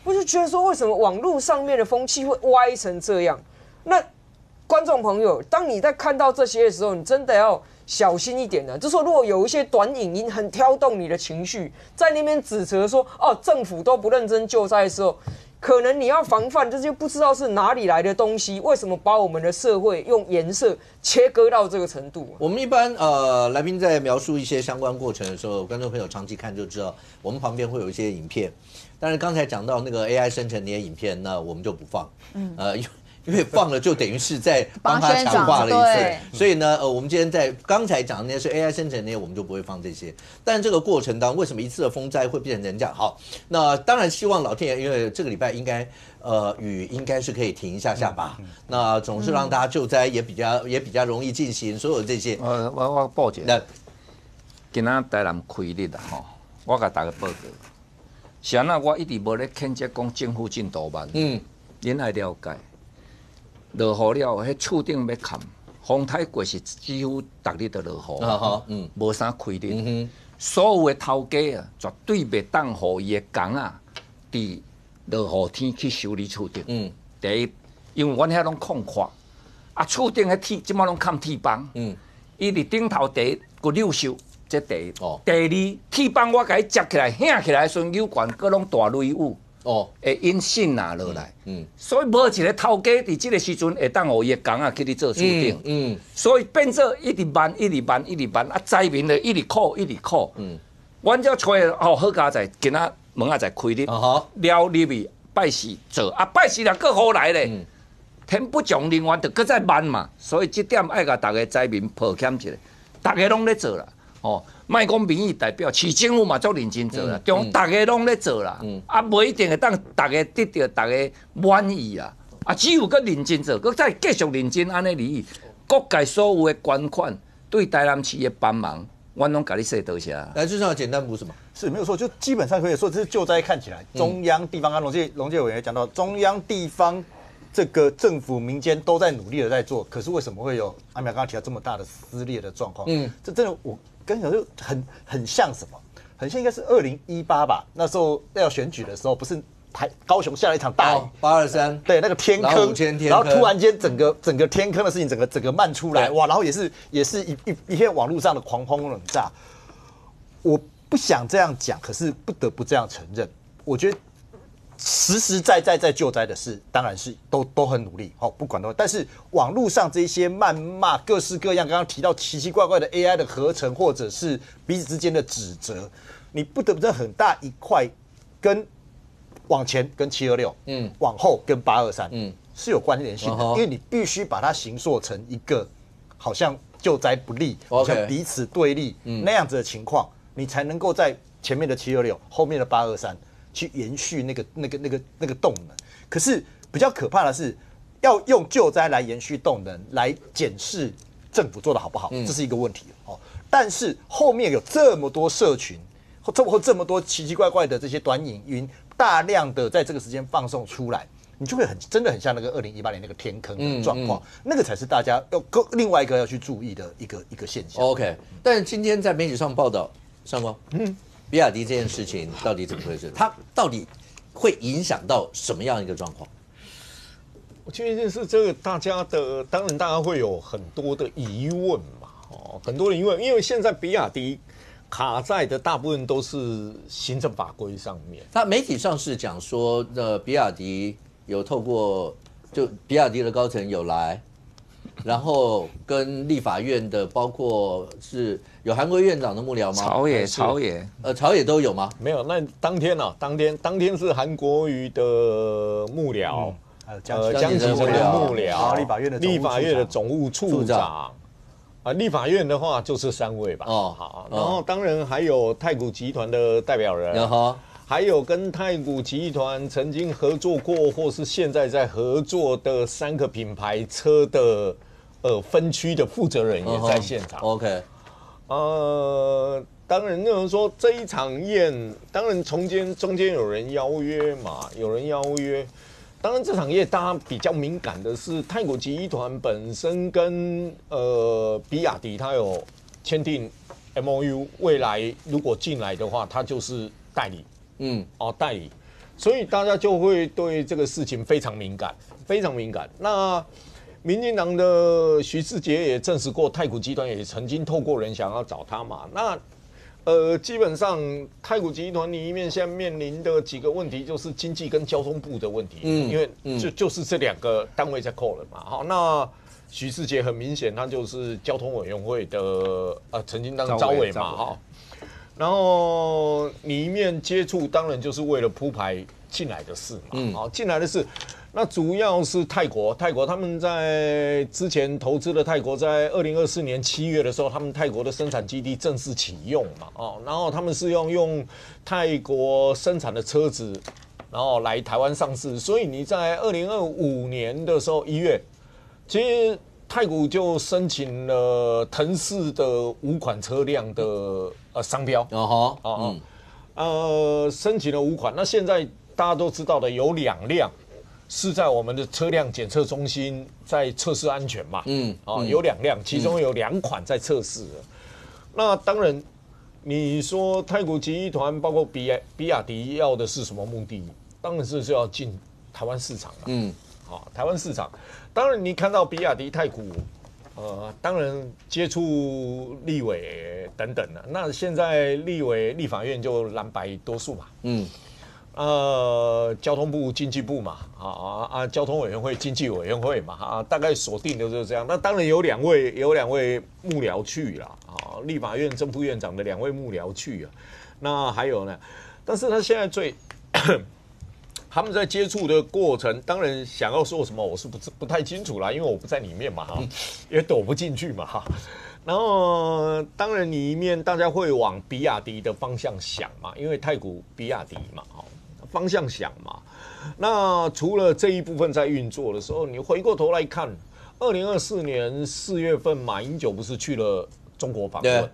我就觉得说，为什么网络上面的风气会歪成这样？那观众朋友，当你在看到这些的时候，你真的要小心一点的。就说如果有一些短影音很挑动你的情绪，在那边指责说哦政府都不认真救灾的时候，可能你要防范这些不知道是哪里来的东西，为什么把我们的社会用颜色切割到这个程度？我们一般来宾在描述一些相关过程的时候，观众朋友长期看就知道，我们旁边会有一些影片。但是刚才讲到那个 AI 生成那些影片，那我们就不放，因为放了就等于是在帮他强化了一次，所以呢，我们今天在刚才讲的那些是 AI 生成那些，我们就不会放这些。但这个过程当中，为什么一次的风灾会变成这样？好，那当然希望老天爷，因为这个礼拜应该雨应该是可以停一下吧。那总是让大家救灾也比较容易进行，所有这些。我报一下，今仔台南开日啦吼，我甲大家报告。是安那我一直无咧谴责讲政府进度慢，恁爱了解。落雨了，迄厝顶要砍，风台过是几乎逐日都落雨，无啥开日。所有的头家啊，绝对袂当互伊的工啊，伫落雨天去修理厝顶。第一，因为阮遐拢空旷，啊，厝顶的铁即马拢砍铁棒，伊伫顶头第一个溜修，这第一。第二，铁棒我甲伊接起来、掀起来，时阵有管各拢大雷雨。会因信拿落来，所以无一个头家伫即个时阵会当互伊的工啊去咧做厝顶，所以变做一直慢，啊灾民就一直苦，阮只找好佳在今仔门仔在开日，了入去拜四做，啊拜四若搁好来咧，天不从人愿就搁再慢嘛，所以即点爱甲大家灾民抱歉一下，大家拢咧做啦，莫讲民意代表，市政府嘛足认真做啦，大家拢咧做啦，啊，无一定会当大家得到大家满意啊，啊，只有搁认真做，搁再继续认真安尼理，各界所有的捐款对台南市的帮忙，我拢甲你说多谢。来，就像简单补什么？是没有错，就基本上可以说，这是救灾看起来，中央、地方，刚龙介委员讲到，中央、地方这个政府、民间都在努力的在做，可是为什么会有阿苗刚刚提到这么大的撕裂的状况？这真的我。跟你讲，就很像什么？很像应该是2018吧，那时候要选举的时候，不是高雄下了一场大雨，823，对，那个天坑，然后突然间整个天坑的事情，整个漫出来，哇，然后也是一片网络上的狂轰冷炸。我不想这样讲，可是不得不这样承认，我觉得。实实在在救灾的事，当然是都很努力，不管但是网络上这些谩骂各式各样，刚刚提到奇奇怪怪的 AI 的合成，或者是彼此之间的指责，你不得不在很大一块跟往前跟726，往后跟823，是有关联性的，因为你必须把它形塑成一个好像救灾不利，好像彼此对立那样子的情况，你才能够在前面的726，后面的823。去延续那个动能，可是比较可怕的是，要用救灾来延续动能，来检视政府做的好不好，这是一个问题哦。但是后面有这么多社群，或这么多奇奇怪怪的这些短影音，大量的在这个时间放送出来，你就会真的很像那个2018年那个天坑的状况，那个才是大家要另外一个要去注意的一个现象。OK， 但是今天在媒体上报道，上光，比亚迪这件事情到底怎么回事？它到底会影响到什么样一个状况？我觉得是这个大家会有很多的疑问嘛，很多的疑问，因为现在比亚迪卡在的大部分都是行政法规上面。它媒体上是讲说，比亚迪有透过就比亚迪的高层有来。然后跟立法院的，包括是有韩国院长的幕僚吗？朝野都有吗？没有。那当天是韩国瑜的幕僚，江启臣的幕僚，立法院的总务处长，立法院的话就是3位吧。好。然后当然还有太古集团的代表人，还有跟太古集团曾经合作过，或是现在在合作的3个品牌车的分区的负责人也在现场。OK，当然就是说这一场宴，当然中间有人邀约嘛，当然这场宴大家比较敏感的是太古集团本身跟比亚迪它有签订 MOU， 未来如果进来的话，它就是代理，代理，所以大家就会对这个事情非常敏感。那民进党的徐世杰也证实过，太古集团也曾经透过人想要找他嘛。那基本上太古集团里面现在面临的几个问题，就是经济跟交通部的问题，因为就是这2个单位在扣了嘛。好，那徐世杰很明显，他就是交通委员会的曾经当召委嘛，哈。然后里面接触当然就是为了铺排进来的事嘛，好，进来的事。那主要是泰国他们在之前投资的泰国，在2024年7月的时候，他们泰国的生产基地正式启用嘛，然后他们是用泰国生产的车子，然后来台湾上市，所以你在2025年的时候1月，其实太古就申请了腾势的5款车辆的商标，申请了5款，那现在大家都知道的有2辆。是在我们的车辆检测中心在测试安全嘛？有2辆，其中有2款在测试了。那当然，你说太古集团包括比亚迪要的是什么目的？当然是要进台湾市场了。台湾市场。当然，你看到比亚迪、太古，当然接触立委等等的。那现在立法院就蓝白多数嘛。交通部、经济部嘛，交通委员会、经济委员会嘛，大概锁定的就是这样。那当然有两位幕僚去了，立法院正副院长的2位幕僚去了。那还有呢，但是他现在他们在接触的过程，当然想要说什么，我是不太清楚啦，因为我不在里面嘛，也躲不进去嘛，然后当然里面大家会往比亚迪的方向想嘛，因为太古比亚迪嘛，方向想嘛。那除了这一部分在运作的时候，你回过头来看，2024年4月份，马英九不是去了中国访问？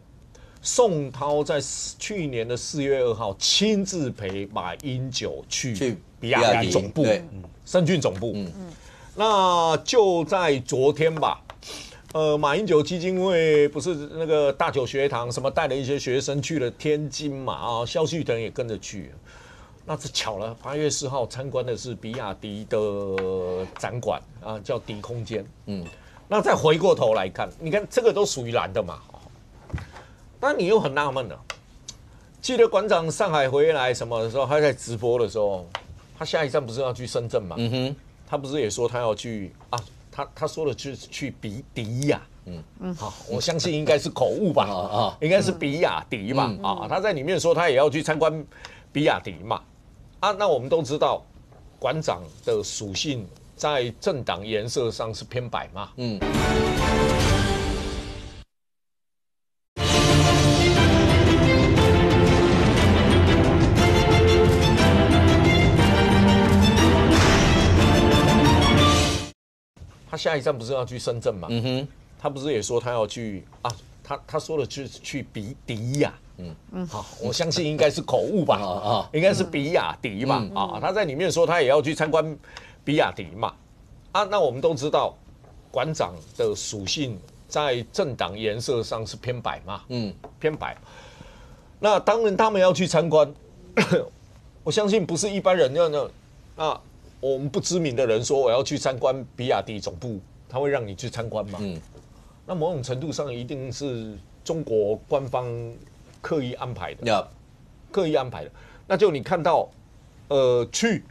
宋涛在去年的4月2号亲自陪马英九去比亚迪总部，深圳总部。那就在昨天吧。马英九基金会不是那个大九学堂什么带了一些学生去了天津嘛，萧旭腾也跟着去。那这巧了，8月4号参观的是比亚迪的展馆叫迪空间。那再回过头来看，你看这个都属于蓝的嘛。但你又很纳闷了，记得馆长上海回来什么的时候，他在直播的时候，他下一站不是要去深圳嘛？他不是也说他要去他说的是去比迪亚，我相信应该是口误吧，应该是比亚迪嘛，他在里面说他也要去参观比亚迪嘛，那我们都知道，馆长的属性在政党颜色上是偏白嘛，他下一站不是要去深圳嘛？他不是也说他要去他说的是去比迪亚，我相信应该是口误吧，应该是比亚迪嘛，他在里面说他也要去参观比亚迪嘛，那我们都知道，馆长的属性在政党颜色上是偏白嘛，偏白。那当然他们要去参观，我相信不是一般人那我们不知名的人说我要去参观比亚迪总部，他会让你去参观吗？那某种程度上一定是中国官方刻意安排的，刻意安排的。那就你看到，去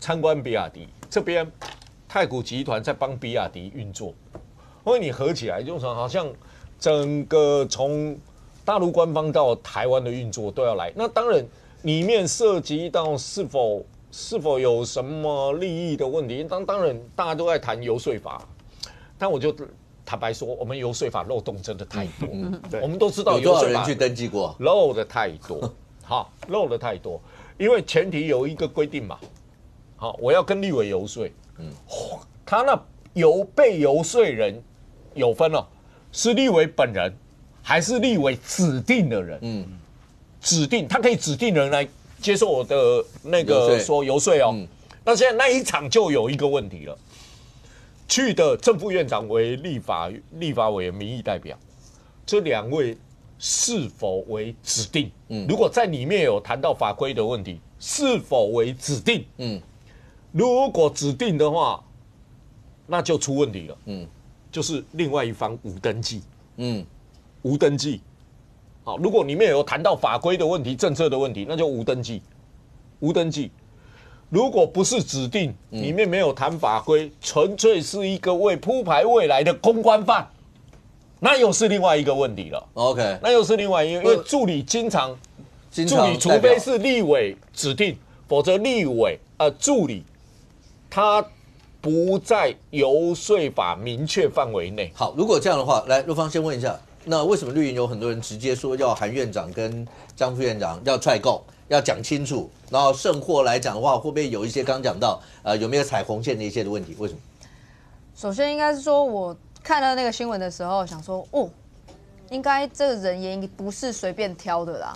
参观比亚迪这边，太古集团在帮比亚迪运作，因为你合起来就是好像整个从大陆官方到台湾的运作都要来。那当然里面涉及到是否有什么利益的问题？当然，大家都在谈游说法，但我就坦白说，我们游说法漏洞真的太多。我们都知道有多少人去登记过，漏的太多，漏的太多。因为前提有一个规定嘛，我要跟立委游说，他那被游说人有分是立委本人还是立委指定的人？指定，他可以指定人来接受我的那个说游说哦。那现在那一场就有一个问题了，去的正副院长为立法委员民意代表，这2位是否为指定？如果在里面有谈到法规的问题，是否为指定？如果指定的话，那就出问题了。就是另外一方无登记。无登记。好，如果里面有谈到法规的问题、政策的问题，那就无登记。无登记。如果不是指定，里面没有谈法规，纯粹是一个为铺排未来的公关犯，那又是另外一个问题了。OK， 那又是另外因为助理助理除非是立委指定，否则立委助理他不在游说法明确范围内。好，如果这样的话，来陆方先问一下，那为什么绿营有很多人直接说要韩院长跟张副院长要踹够？要讲清楚，然后剩货来讲的话，会不会有一些刚讲到有没有踩红线的一些的问题？为什么？首先应该是说，我看到那个新闻的时候，想说，应该这个人也不是随便挑的啦。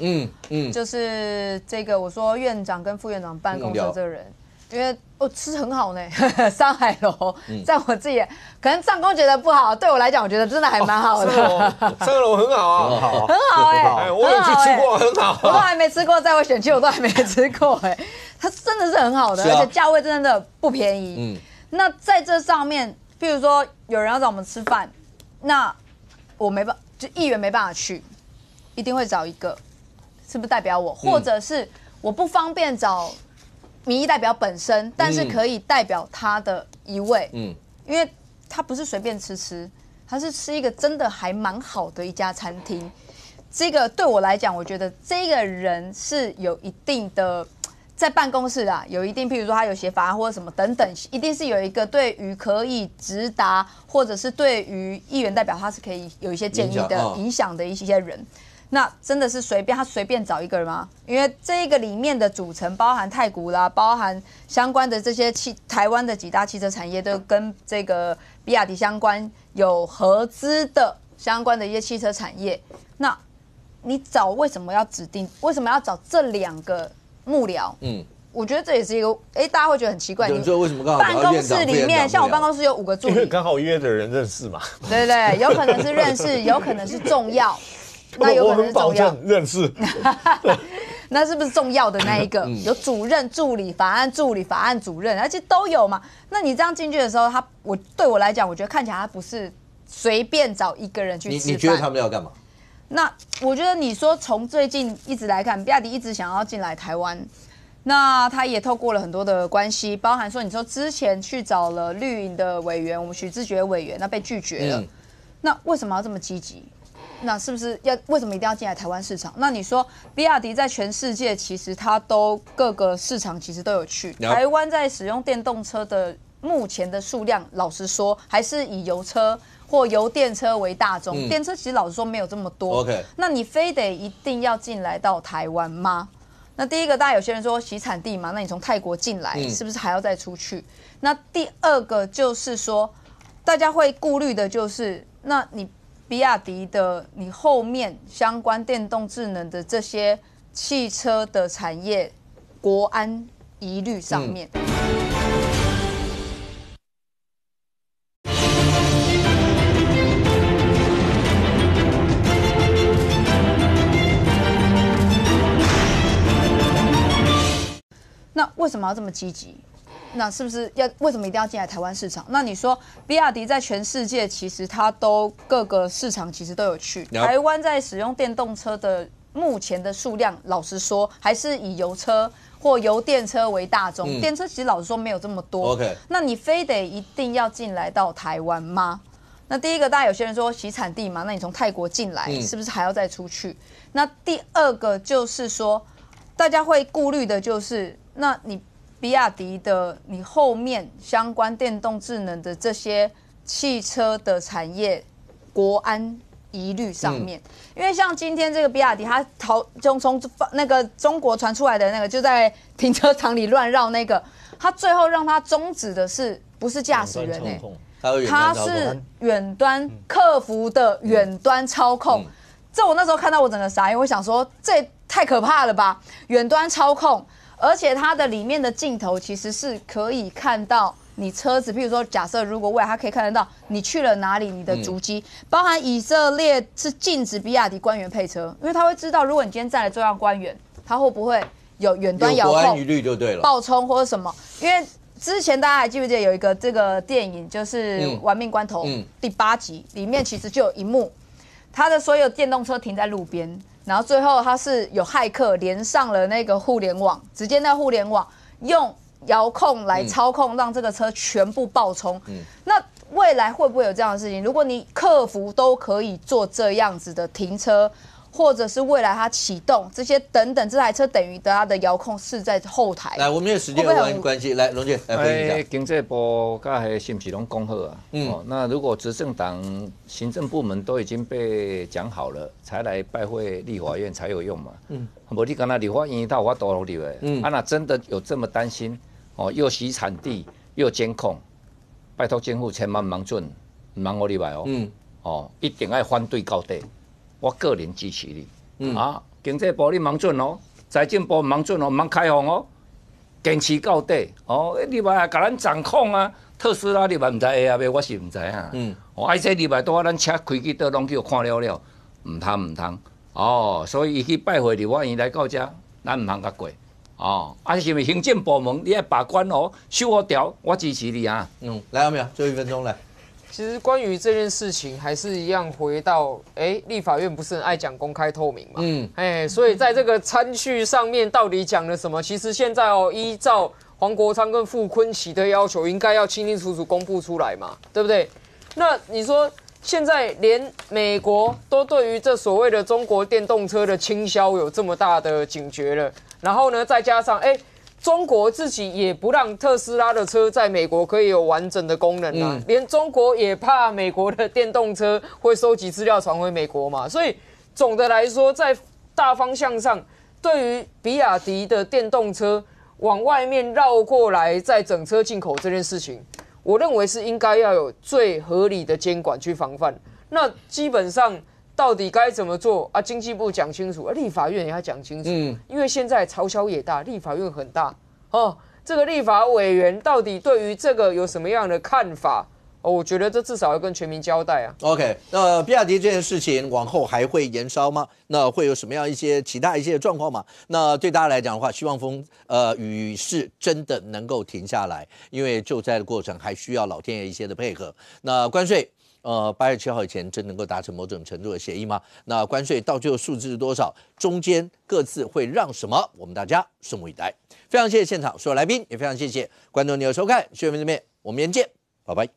就是这个我说院长跟副院长办公室这个人，因为吃很好呢，山海楼，在我自己可能上公觉得不好，对我来讲，我觉得真的还蛮好的。山海楼很好啊，很好哎，我有去吃过，很好。我都还没吃过，在我选区我都还没吃过哎，它真的是很好的，而且价位真的不便宜。那在这上面，譬如说有人要找我们吃饭，那我没办，就议员没办法去，一定会找一个，是不是代表我，或者是我不方便找民意代表本身，但是可以代表他的一位，因为他不是随便吃，他是吃一个真的还蛮好的一家餐厅。这个对我来讲，我觉得这个人是有一定的在办公室啊，有一定，譬如说他有写法案或者什么等等，一定是有一个对于可以直达，或者是对于议员代表他是可以有一些建议的影响的一些人。那真的是他随便找一个人吗？因为这个里面的组成包含太古啦，包含相关的这些台湾的几大汽车产业都跟这个比亚迪相关有合资的相关的一些汽车产业。那你为什么要指定？为什么要找这2个幕僚？我觉得这也是一个，大家会觉得很奇怪。你说为什么刚好办公室里面，像我办公室有5个助理，因为刚好约的人认识嘛。对，有可能是认识，有可能是重要。那有可能是重要，认识。那是不是重要的那一个？有主任、助理、法案助理、法案主任，而且都有嘛。那你这样进去的时候，对我来讲，我觉得看起来他不是随便找一个人去吃饭。你觉得他们要干嘛？那我觉得你说从最近一直来看，比亚迪一直想要进来台湾，那他也透过了很多的关系，包含说你说之前去找了绿营的委员，我们许志觉委员，那被拒绝了。那为什么要这么积极？那是不是为什么一定要进来台湾市场？那你说比亚迪在全世界其实它都各个市场其实都有去，台湾在使用电动车的目前的数量，老实说还是以油车或油电车为大宗，电车其实老实说没有这么多。那你非得一定要进来到台湾吗？那第一个，大家有些人说洗产地嘛，那你从泰国进来，是不是还要再出去？那第二个就是说，大家会顾虑的就是，那你比亚迪的你后面相关电动智能的这些汽车的产业国安疑虑上面。那为什么要这么积极？那是不是为什么一定要进来台湾市场？那你说比亚迪在全世界其实它都各个市场其实都有去，台湾在使用电动车的目前的数量，老实说还是以油车或油电车为大宗，电车其实老实说没有这么多。那你非得一定要进来到台湾吗？那第一个，大家有些人说洗产地嘛，那你从泰国进来，是不是还要再出去？那第二个就是说，大家会顾虑的就是，那你比亚迪的你后面相关电动智能的这些汽车的产业国安疑虑上面，因为像今天这个比亚迪，它从那个中国传出来的那个，就在停车场里乱绕那个，它最后让它终止的是不是驾驶员它是远端客服的远端操控。这我那时候看到我整个傻眼，我想说太可怕了吧？远端操控，而且它的里面的镜头其实是可以看到你车子，譬如说，假设如果未来它可以看得到你去了哪里，你的足迹，包含以色列是禁止比亚迪官员配车，因为他会知道，如果你今天载了重要官员，他会不会有远端遥控、有国安疑虑就对了，爆冲或者什么？因为之前大家还记不记得有一个这个电影，就是《玩命关头》第8集里面其实就有一幕，他的所有电动车停在路边，然后最后他是有骇客连上了那个互联网，直接那互联网用遥控来操控，让这个车全部爆冲。那未来会不会有这样的事情？如果你客服都可以做这样子的停车，或者是未来它启动这些等等，这台车等于它的遥控是在后台。来，我们有时间关系，来龙姐来分析一下。经济部甲迄是不是拢讲好啊？那如果执政党行政部门都已经被讲好了，才来拜会立法院才有用嘛？无你敢若立法院他有法度入的。那真的有这么担心？又洗产地又监控，拜托政府千万唔忙准，唔忙我立来哦。一定要反对到底。我个人支持你。经济部你忙准哦，财政部忙准哦，忙开放哦，坚持到底哦。你嘛甲咱掌控啊，特斯拉你嘛唔知会啊，我是唔知啊。而且你嘛都咱车开去倒拢叫看了，唔通哦。所以伊去拜会立法院来到遮，咱唔通甲过哦。是咪行政部门你要把关哦，修好条，我支持你啊。来有没有？最后1分钟来。其实关于这件事情，还是一样回到，立法院不是很爱讲公开透明嘛？所以在这个参序上面到底讲了什么？其实现在依照黄国昌跟傅昆萁的要求，应该要清清楚楚公布出来嘛，对不对？那你说现在连美国都对于这所谓的中国电动车的倾销有这么大的警觉了，然后呢，再加上中国自己也不让特斯拉的车在美国可以有完整的功能啊，连中国也怕美国的电动车会收集资料传回美国嘛，所以总的来说，在大方向上，对于比亚迪的电动车往外面绕过来再整车进口这件事情，我认为是应该要有最合理的监管去防范。那基本上到底该怎么做啊？经济部讲清楚，立法院也要讲清楚。因为现在朝小野大，立法院很大这个立法委员到底对于这个有什么样的看法？我觉得这至少要跟全民交代啊。OK， 那比亚迪这件事情往后还会延烧吗？那会有什么样一些其他一些状况吗？那对大家来讲的话，希望雨势真的能够停下来，因为救灾的过程还需要老天爷一些的配合。那关税。8月7号以前真能够达成某种程度的协议吗？那关税到最后数字是多少？中间各自会让什么？我们大家拭目以待。非常谢谢现场所有来宾，也非常谢谢观众你的收看，学员们这边我们明天见，拜拜。